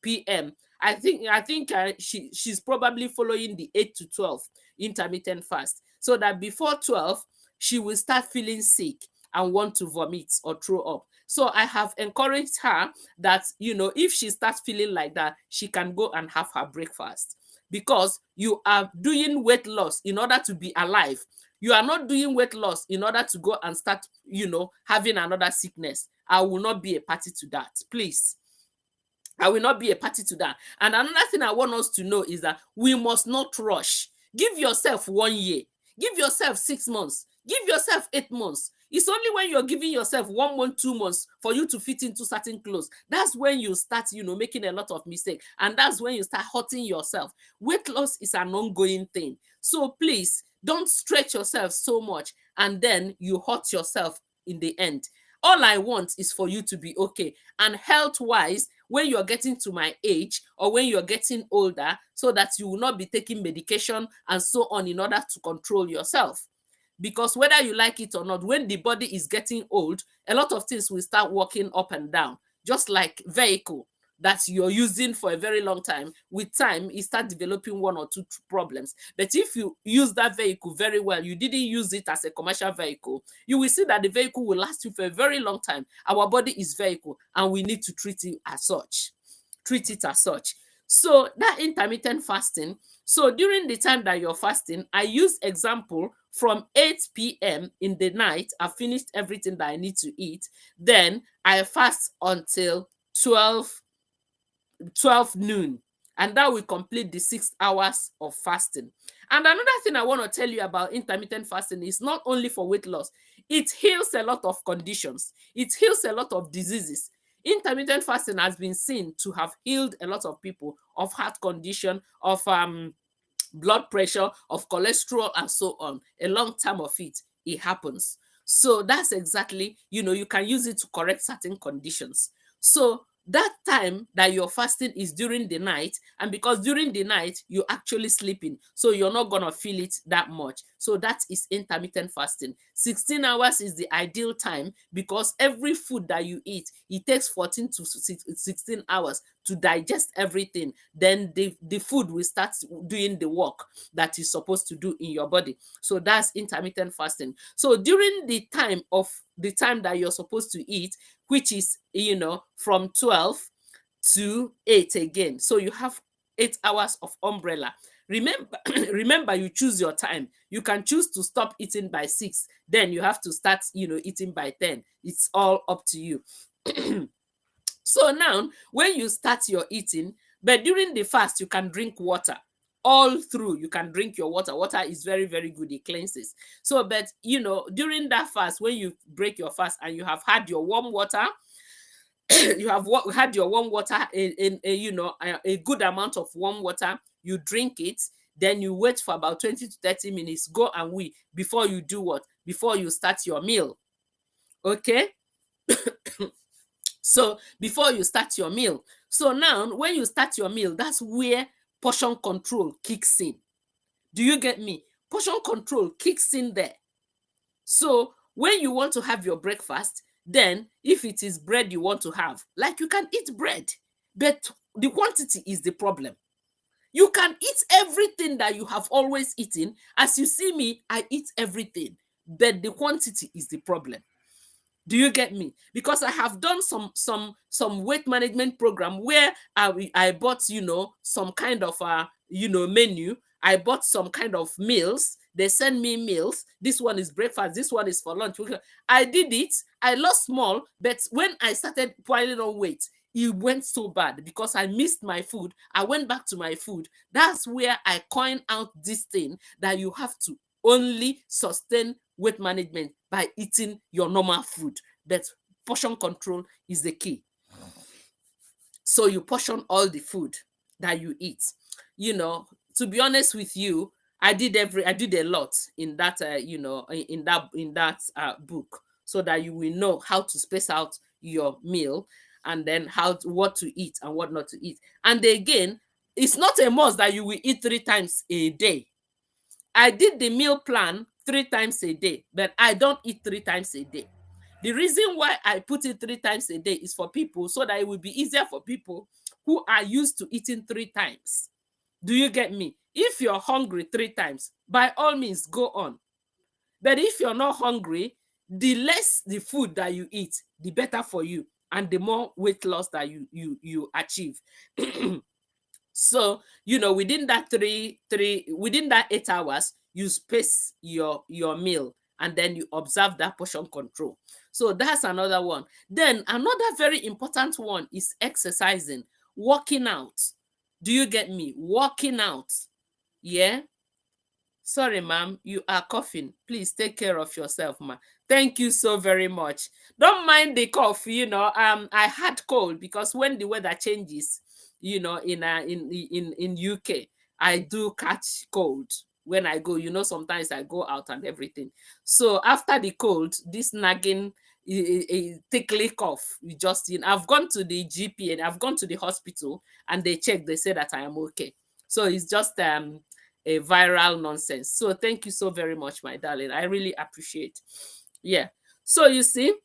p.m., I think she's probably following the 8 to 12 intermittent fast. So that before 12, she will start feeling sick and want to vomit or throw up. So I have encouraged her that, if she starts feeling like that, she can go and have her breakfast, because you are doing weight loss in order to be alive. You are not doing weight loss in order to go and start, having another sickness. I will not be a party to that. Please. I will not be a party to that. And another thing I want us to know is that we must not rush. Give yourself 1 year. Give yourself 6 months. Give yourself 8 months. It's only when you're giving yourself 1 month, 2 months for you to fit into certain clothes. That's when you start, making a lot of mistakes. And that's when you start hurting yourself. Weight loss is an ongoing thing. So please, don't stretch yourself so much and then you hurt yourself in the end. All I want is for you to be okay. And health-wise, when you're getting to my age or when you're getting older, so that you will not be taking medication and so on in order to control yourself. Because whether you like it or not, when the body is getting old, a lot of things will start walking up and down, just like vehicle that you're using for a very long time. With time, it start developing 1 or 2 problems. But if you use that vehicle very well, you didn't use it as a commercial vehicle, you will see that the vehicle will last you for a very long time. Our body is vehicle and we need to treat it as such. Treat it as such. So that intermittent fasting, so during the time that you're fasting, I use example from 8 p.m. in the night. I finished everything that I need to eat. Then I fast until 12 noon, and that will complete the 6 hours of fasting. And another thing I want to tell you about intermittent fasting is not only for weight loss, it heals a lot of conditions, it heals a lot of diseases. Intermittent fasting has been seen to have healed a lot of people of heart condition, of blood pressure, of cholesterol, and so on. A long time of it happens. So that's exactly, you can use it to correct certain conditions. So that time that you're fasting is during the night, and because during the night you're actually sleeping, so you're not gonna feel it that much. So that is intermittent fasting. 16 hours is the ideal time, because every food that you eat, it takes 14 to 16 hours to digest everything. Then the food will start doing the work that is supposed to do in your body. So that's intermittent fasting. So during the time that you're supposed to eat, which is from 12 to 8 again, so you have 8 hours of umbrella. Remember, remember, you choose your time. You can choose to stop eating by 6, then you have to start eating by 10. It's all up to you. So now when you start your eating, but during the fast you can drink water all through. You can drink your water. Water is very, very good. It cleanses. So but during that fast, when you break your fast and you have had your warm water, you have had your warm water in a good amount of warm water, you drink it, then you wait for about 20 to 30 minutes, go and wee, before you do what? Before you start your meal. Okay. So before you start your meal. So now when you start your meal, that's where portion control kicks in. Do you get me? Portion control kicks in there. So when you want to have your breakfast, then if it is bread you want to have, like you can eat bread, but the quantity is the problem. You can eat everything that you have always eaten. As you see me, I eat everything, but the quantity is the problem. Do you get me? Because I have done some weight management program where I bought, some kind of menu. I bought some kind of meals. They send me meals. This one is breakfast, this one is for lunch. I did it. I lost small, but when I started piling on weight, it went so bad because I missed my food. I went back to my food. That's where I coined out this thing that you have to only sustain weight management by eating your normal food. That portion control is the key. So you portion all the food that you eat. To be honest with you, I did a lot in that book, so that you will know how to space out your meal, and then what to eat and what not to eat. And again, it's not a must that you will eat 3 times a day. I did the meal plan 3 times a day, but I don't eat 3 times a day. The reason why I put it 3 times a day is for people, so that it will be easier for people who are used to eating 3 times. Do you get me? If you're hungry 3 times, by all means, go on. But if you're not hungry, the less the food that you eat, the better for you, and the more weight loss that you achieve. So, within that within that 8 hours, you space your meal, and then you observe that portion control. So that's another one. Then another very important one is exercising, working out. Do you get me? Working out. Yeah. Sorry, ma'am, you are coughing. Please take care of yourself, ma. Thank you so very much. Don't mind the cough. I had cold because when the weather changes, in UK, I do catch cold when I go. Sometimes I go out and everything. So after the cold, this nagging, tickly cough, I've gone to the GP and I've gone to the hospital, and they check. They say that I am okay. So it's just a viral nonsense. So thank you so very much, my darling. I really appreciate. Yeah. So you see,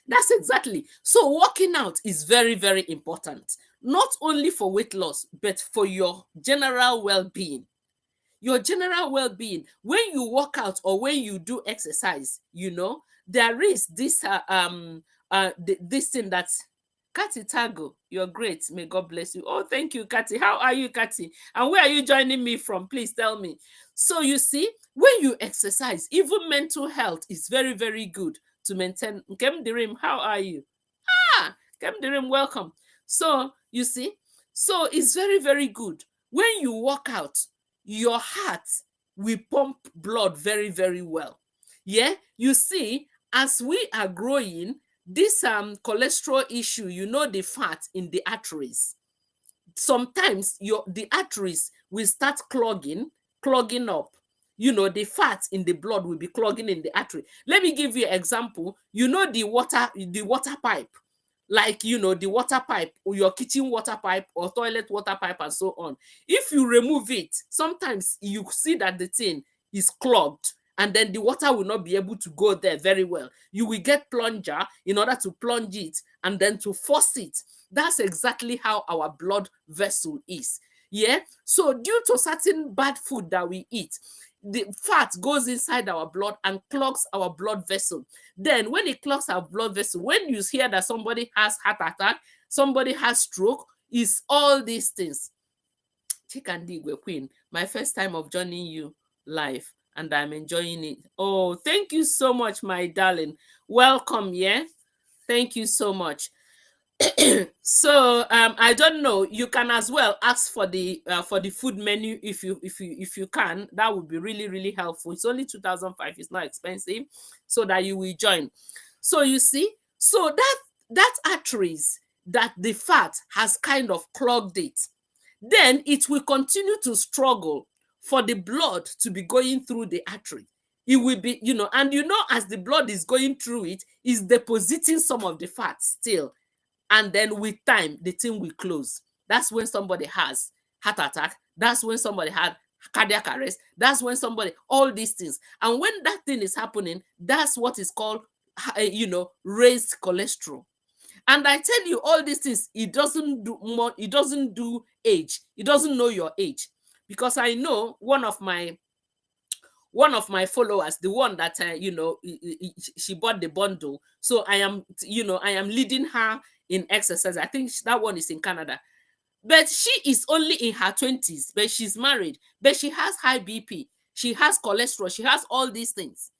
that's exactly. So working out is very, very important, not only for weight loss, but for your general well-being. Your general well-being. When you work out or when you do exercise, there is this this thing that Kati Tago, you're great. May God bless you. Oh, thank you, Kati. How are you, Kati? And where are you joining me from? Please tell me. So you see, when you exercise, even mental health is very, very good to maintain. Kem Dirim, how are you? Kem Dirim, welcome. So you see, so it's very, very good. When you work out, your heart will pump blood very, very well. Yeah, you see, as we are growing, this cholesterol issue, the fat in the arteries, sometimes the arteries will start clogging up. The fat in the blood will be clogging in the artery. Let me give you an example. The water pipe, like the water pipe, or your kitchen water pipe or toilet water pipe and so on. If you remove it, sometimes you see that the thing is clogged, and then the water will not be able to go there very well. You will get plunger in order to plunge it and then to force it. That's exactly how our blood vessel is. Yeah. So due to certain bad food that we eat, the fat goes inside our blood and clogs our blood vessel. Then when it clogs our blood vessel, when you hear that somebody has heart attack, somebody has stroke, is all these things. Chikandigwe Queen, my first time of joining you live, and I'm enjoying it. Oh, thank you so much, my darling. Welcome, yeah. Thank you so much. So I don't know, you can as well ask for the food menu if you can. That would be really, really helpful. It's only 2005. It's not expensive, so that you will join. So you see, so that arteries, that the fat has kind of clogged it, then it will continue to struggle for the blood to be going through the artery. It will be, and as the blood is going through it, is depositing some of the fat still. And then with time, the thing will close. That's when somebody has heart attack. That's when somebody had cardiac arrest. That's when somebody, all these things. And when that thing is happening, that's what is called, raised cholesterol. And I tell you, all these things, it doesn't do more, it doesn't do age. It doesn't know your age. Because I know one of my followers, the one that she bought the bundle. So I am leading her in exercise. I think that one is in Canada. But she is only in her 20s, but she's married, but she has high BP, she has cholesterol, she has all these things.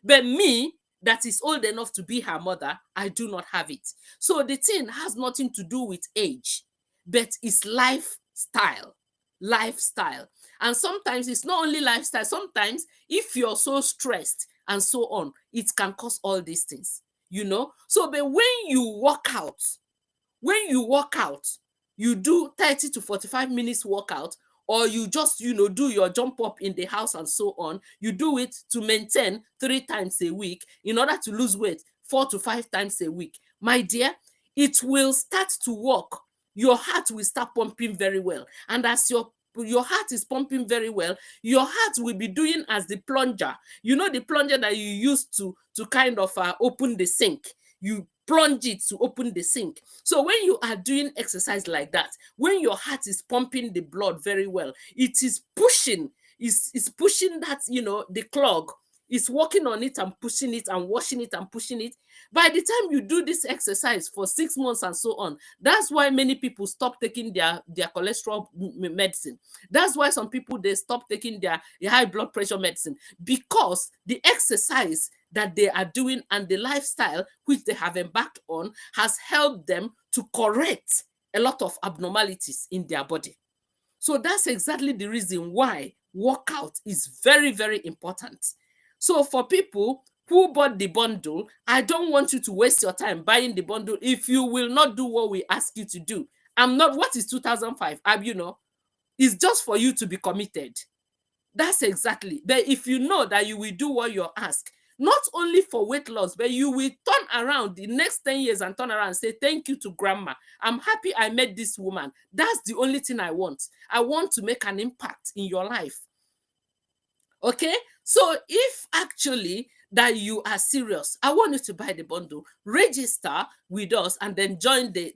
But me, that is old enough to be her mother, I do not have it. So the thing has nothing to do with age, but it's lifestyle. Lifestyle. And sometimes it's not only lifestyle, sometimes if you're so stressed and so on, it can cause all these things. So, but when you work out, you do 30 to 45 minutes workout, or you just do your jump up in the house and so on. You do it to maintain 3 times a week in order to lose weight 4 to 5 times a week. My dear, it will start to work. Your heart will start pumping very well, and as your heart is pumping very well, your heart will be doing as the plunger. The plunger that you use to kind of open the sink. You plunge it to open the sink. So when you are doing exercise like that, when your heart is pumping the blood very well, it is pushing, is pushing that, the clog. It's working on it and pushing it and washing it and pushing it. By the time you do this exercise for 6 months and so on, that's why many people stop taking their cholesterol medicine. That's why some people, they stop taking their high blood pressure medicine, because the exercise that they are doing and the lifestyle which they have embarked on has helped them to correct a lot of abnormalities in their body. So that's exactly the reason why workout is very, very important. So for people who bought the bundle, I don't want you to waste your time buying the bundle if you will not do what we ask you to do. What is 2005? It's just for you to be committed. That's exactly. But if you know that you will do what you're asked, not only for weight loss, but you will turn around the next 10 years and turn around and say, thank you to grandma. I'm happy I met this woman. That's the only thing I want. I want to make an impact in your life. Okay? So if actually that you are serious, I want you to buy the bundle, register with us, and then join the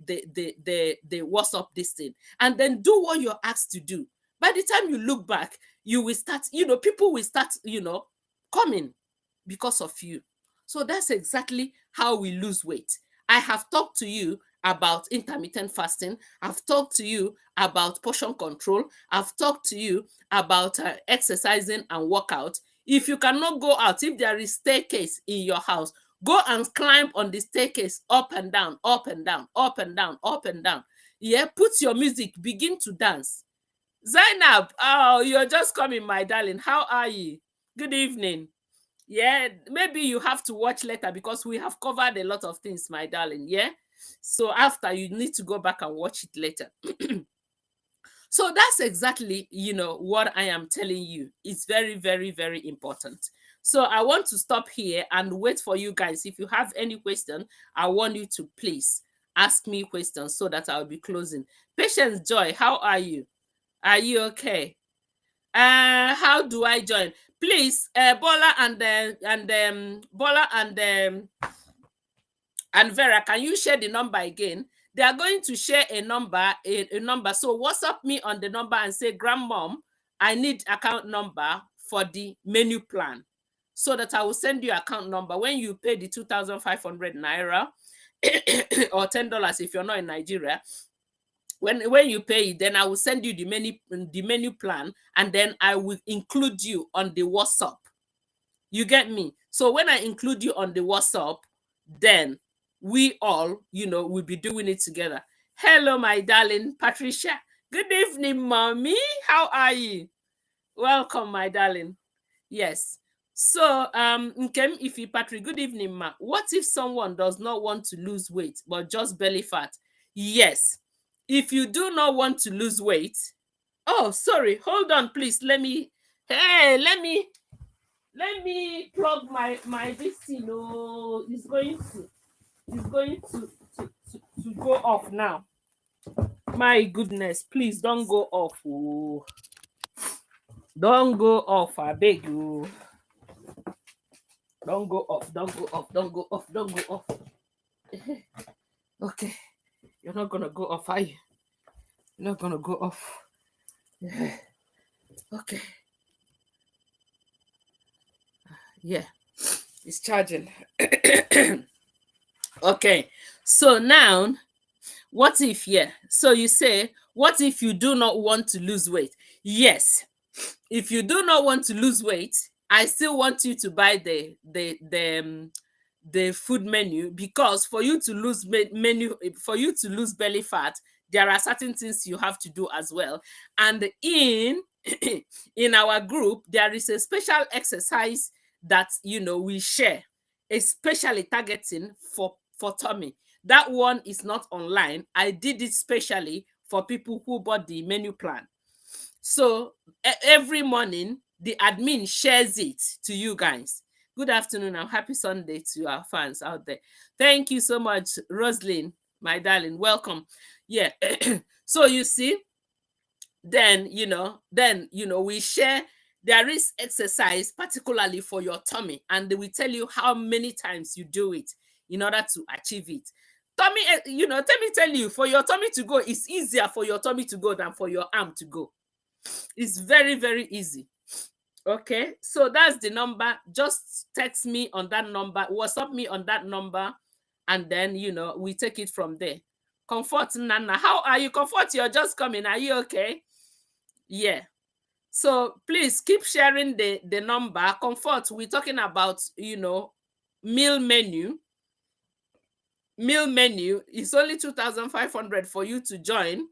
WhatsApp this thing, and then do what you're asked to do. By the time you look back, you will start, people will start, coming because of you. So that's exactly how we lose weight. I have talked to you about intermittent fasting. I've talked to you about portion control. I've talked to you about exercising and workout. If you cannot go out, if there is staircase in your house, go and climb on the staircase, up and down, up and down, up and down, up and down. Yeah, put your music, begin to dance. Zainab, oh, you're just coming, my darling. How are you? Good evening. Yeah, maybe you have to watch later because we have covered a lot of things, my darling. Yeah. So after, you need to go back and watch it later. So that's exactly, what I am telling you. It's very, very, very important. So I want to stop here and wait for you guys. If you have any question, I want you to please ask me questions so that I'll be closing. Patience Joy, how are you? Are you okay? How do I join? Please, Bola and Vera, can you share the number again? They are going to share a number, a number. So WhatsApp me on the number and say, Grandmom, I need account number for the menu plan, so that I will send you account number when you pay the 2,500 naira or $10 if you're not in Nigeria. When you pay it, then I will send you the menu plan, and then I will include you on the WhatsApp. You get me? So when I include you on the WhatsApp, then we all, will be doing it together. Hello, my darling Patricia. Good evening, mommy. How are you? Welcome, my darling. Yes. So, Nkem Ifi Patrick, good evening, ma. What if someone does not want to lose weight but just belly fat? Yes. If you do not want to lose weight, oh, sorry, hold on, please. Let me plug my this thing. Oh, it's going to to go off now. My goodness, please don't go off. Oh. Don't go off, I beg you. Don't go off, don't go off, don't go off, don't go off. Okay, you're not gonna go off, are you? You're not gonna go off. Okay. Yeah, it's charging. Okay, so now, what if, yeah, so you say, what if you do not want to lose weight? Yes, if you do not want to lose weight, I still want you to buy the food menu, because for you to lose menu, for you to lose belly fat, there are certain things you have to do as well. And in in our group, there is a special exercise that we share, especially targeting for tummy. That one is not online. I did it specially for people who bought the menu plan. So every morning, the admin shares it to you guys. Good afternoon and happy Sunday to our fans out there. Thank you so much, Roslyn, my darling. Welcome. Yeah. So you see, then we share. There is exercise particularly for your tummy, and they will tell you how many times you do it in order to achieve it. Tummy, let me tell you, for your tummy to go, it's easier for your tummy to go than for your arm to go. It's very, very easy. Okay, so that's the number. Just text me on that number, WhatsApp me on that number, and then we take it from there. Comfort Nana, how are you? Comfort, you're just coming. Are you okay? Yeah. So please keep sharing the number. Comfort, we're talking about meal menu. Meal menu is only 2,500 for you to join.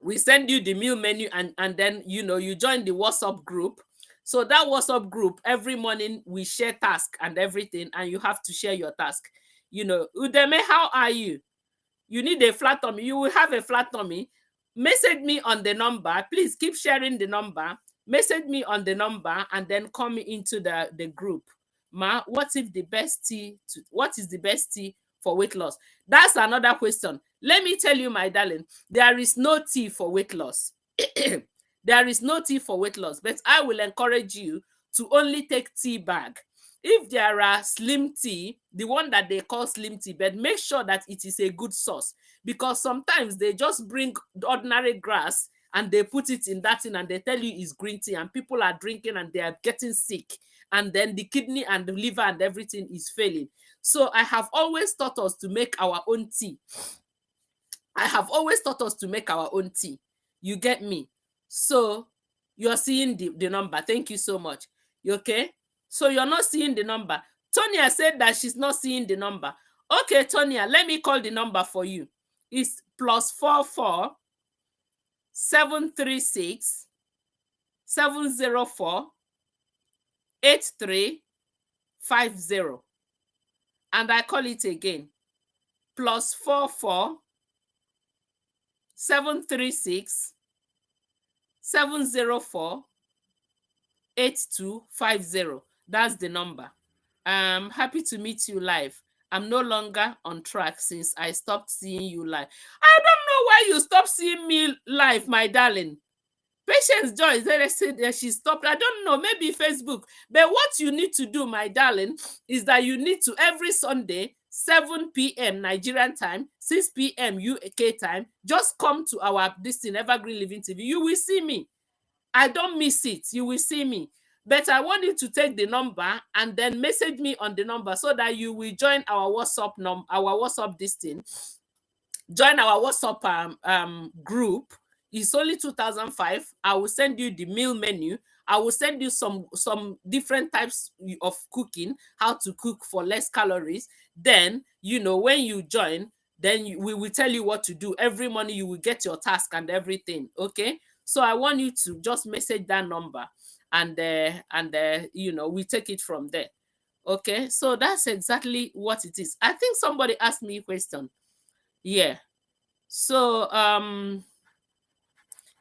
We send you the meal menu, and then you join the WhatsApp group. So that WhatsApp group, every morning we share task and everything, and you have to share your task. Udeme, how are you? You need a flat tummy. You will have a flat tummy. Message me on the number. Please keep sharing the number. Message me on the number and then come into the group. Ma, what is the best tea for weight loss? That's another question. Let me tell you, my darling, there is no tea for weight loss. There is no tea for weight loss, but I will encourage you to only take tea bag. If there are slim tea, the one that they call slim tea, but make sure that it is a good source, because sometimes they just bring ordinary grass and they put it in that thing and they tell you it's green tea, and people are drinking and they are getting sick, and then the kidney and the liver and everything is failing. So I have always taught us to make our own tea. You get me? So you're seeing the number. Thank you so much. You okay? So you're not seeing the number. Tonya said that she's not seeing the number. Okay, Tonya, let me call the number for you. It's +44 736 704 8350. And I call it again. +44 736 704 8250. That's the number. I'm happy to meet you live. I'm no longer on track since I stopped seeing you live. I don't know why you stopped seeing me live, my darling. Patience Joy, they said that she stopped. I don't know, maybe Facebook. But what you need to do, my darling, is that you need to, every Sunday, 7 p.m. Nigerian time, 6 p.m. UK time, just come to our Evergreen Living TV. You will see me. I don't miss it. You will see me. But I want you to take the number and then message me on the number so that you will join our WhatsApp Join our WhatsApp group. It's only 2,005. I will send you the meal menu. I will send you some different types of cooking, how to cook for less calories. Then, when you join, then we will tell you what to do. Every morning you will get your task and everything. Okay? So I want you to just message that number, and we take it from there. Okay? So that's exactly what it is. I think somebody asked me a question. Yeah. So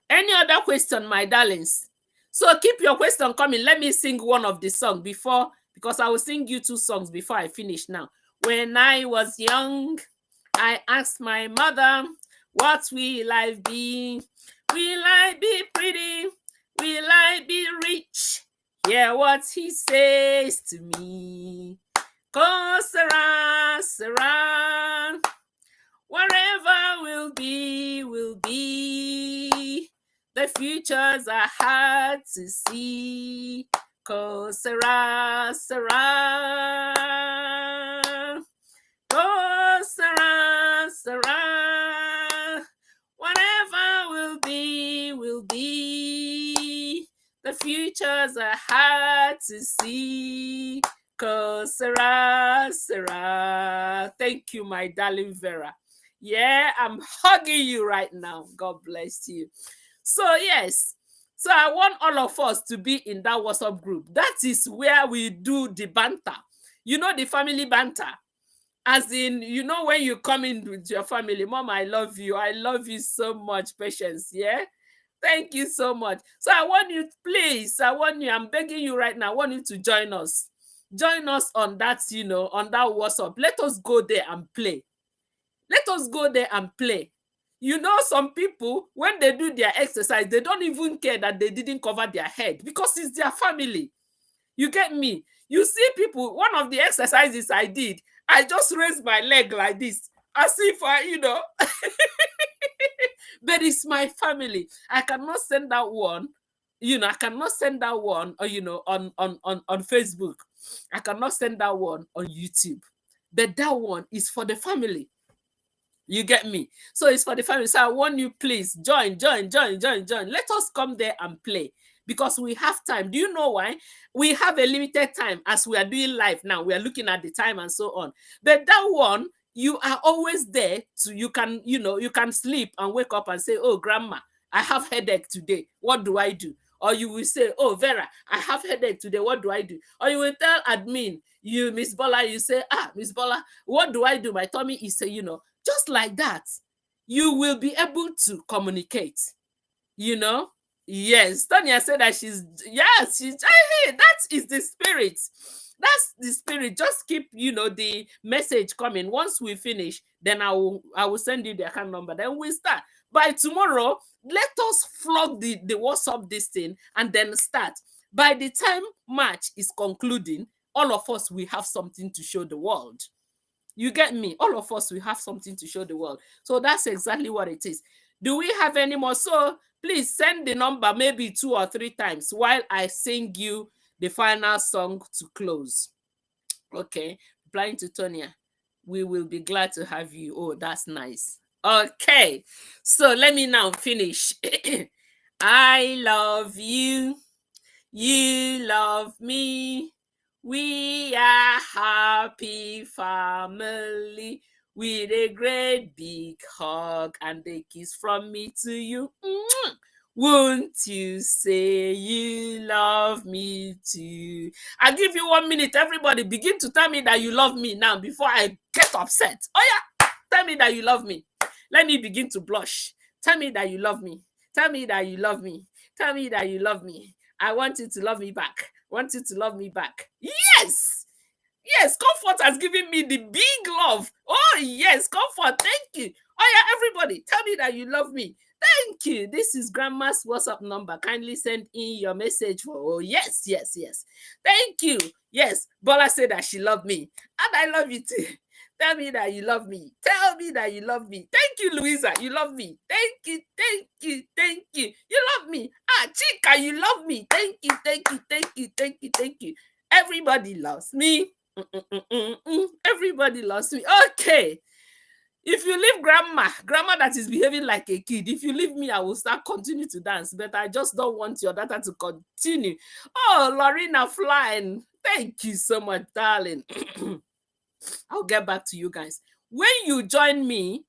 any other question, my darlings? So keep your question coming. Let me sing one of the songs because I will sing you 2 songs before I finish now. When I was young, I asked my mother, what will I be? Will I be pretty? Will I be rich? Hear what he says to me. Go, Sarah, Sarah. Whatever will be, will be. The futures are hard to see. Cause Sarah, Sarah. Oh, Sarah, Sarah. Whatever will be, will be. The futures are hard to see. Cause Sarah, Sarah. Thank you, my darling Vera. Yeah, I'm hugging you right now. God bless you. So, yes. So I want all of us to be in that WhatsApp group. That is where we do the banter. You know, the family banter. As in, you know, when you come in with your family, Mom, I love you. I love you so much, Patience. Yeah. Thank you so much. So I want you, please, I'm begging you right now, I want you to join us. Join us on that, on that WhatsApp. Let us go there and play. Let us go there and play. You know, some people, when they do their exercise, they don't even care that they didn't cover their head because it's their family. You get me? You see people, one of the exercises I did, I just raised my leg like this, as if but it's my family. I cannot send that one, I cannot send that one, on Facebook. I cannot send that one on YouTube. But that one is for the family. You get me? So it's for the family. So I want you, please join. Let us come there and play because we have time. Do you know why? We have a limited time as we are doing live now. We are looking at the time and so on. But that one, you are always there to, you can sleep and wake up and say, oh, grandma, I have headache today. What do I do? Or you will say, oh, Vera, I have headache today. What do I do? Or you will tell admin, you, Miss Bola, you say, Miss Bola, what do I do? My tummy is, just like that. You will be able to communicate, Yes, Tanya said that hey, that is the spirit. That's the spirit. Just keep, the message coming. Once we finish, then I will send you the account number. Then we start. By tomorrow, let us flog the WhatsApp this thing and then start. By the time March is concluding, all of us will have something to show the world. You get me? All of us will have something to show the world. So that's exactly what it is. Do we have any more? So please send the number maybe 2 or 3 times while I sing you the final song to close. Okay. Replying to Tonya, we will be glad to have you. Oh, that's nice. Okay. So let me now finish. I love you. You love me. We are happy family with a great big hug and a kiss from me to you. Won't you say you love me too? I'll give you 1 minute. Everybody begin to tell me that you love me now before I get upset. Oh yeah, tell me that you love me. Let me begin to blush. Tell me that you love me. Tell me that you love me. Tell me that you love me. I want you to love me back. Want you to love me back. Yes. Yes, Comfort has given me the big love. Oh, yes, Comfort. Thank you. Oh, yeah, everybody, tell me that you love me. Thank you. This is Grandma's WhatsApp number. Kindly send in your message for, oh, yes. Thank you. Yes, Bola said that she loved me. And I love you too. Tell me that you love me. Tell me that you love me. Thank you, Louisa. You love me. Thank you. You love me. Chika, you love me. Thank you. Everybody loves me. Everybody loves me. Okay. If you leave grandma that is behaving like a kid, if you leave me, I will continue to dance. But I just don't want your data to continue. Oh, Lorena Flying. Thank you so much, darling. I'll get back to you guys. When you join me,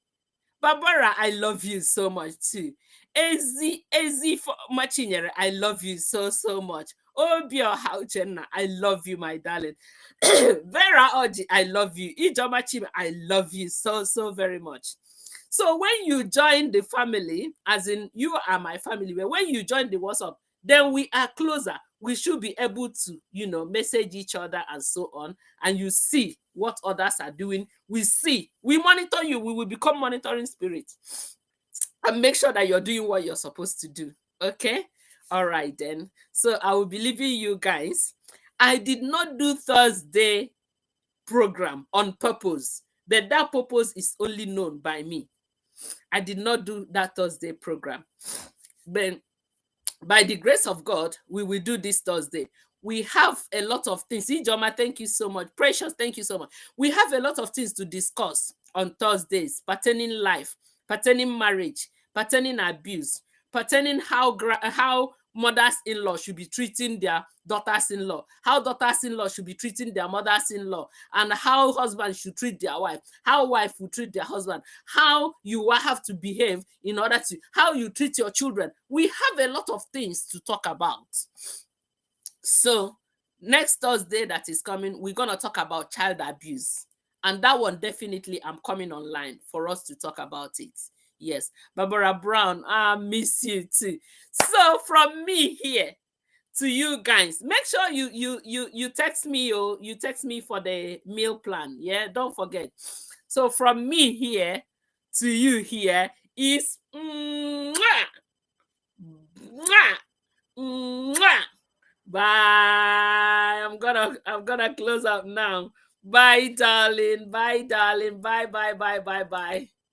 Barbara, I love you so much too. Ezi Machinyere, I love you so much. Obio Hauchenna, I love you, my darling. Vera Oji, I love you. Ijoma Chima, I love you so very much. So when you join the family, as in you are my family, when you join the WhatsApp, then we are closer. We should be able to, message each other and so on. And you see what others are doing. We see, we monitor you, we will become monitoring spirits, and make sure that you're doing what you're supposed to do. Okay? All right, then. So I will be leaving you guys. I did not do Thursday program on purpose. That purpose is only known by me. I did not do that Thursday program. But by the grace of God, we will do this Thursday. We have a lot of things. Ijoma, thank you so much. Precious, thank you so much. We have a lot of things to discuss on Thursdays pertaining life, pertaining marriage, pertaining abuse, pertaining how mothers-in-law should be treating their daughters-in-law, how daughters-in-law should be treating their mothers-in-law, and how husbands should treat their wife, how wife will treat their husband, how you will have to behave in order to, how you treat your children. We have a lot of things to talk about. So next Thursday that is coming, we're going to talk about child abuse. And that one, definitely, I'm coming online for us to talk about it. Yes, Barbara Brown, I miss you too. So from me here to you guys, make sure you text me, or you text me for the meal plan. Yeah, don't forget. So from me here to you here is mwah, mwah, mwah. Bye. I'm gonna close up now. Bye, darling. Bye, darling. Bye, bye, bye, bye, bye.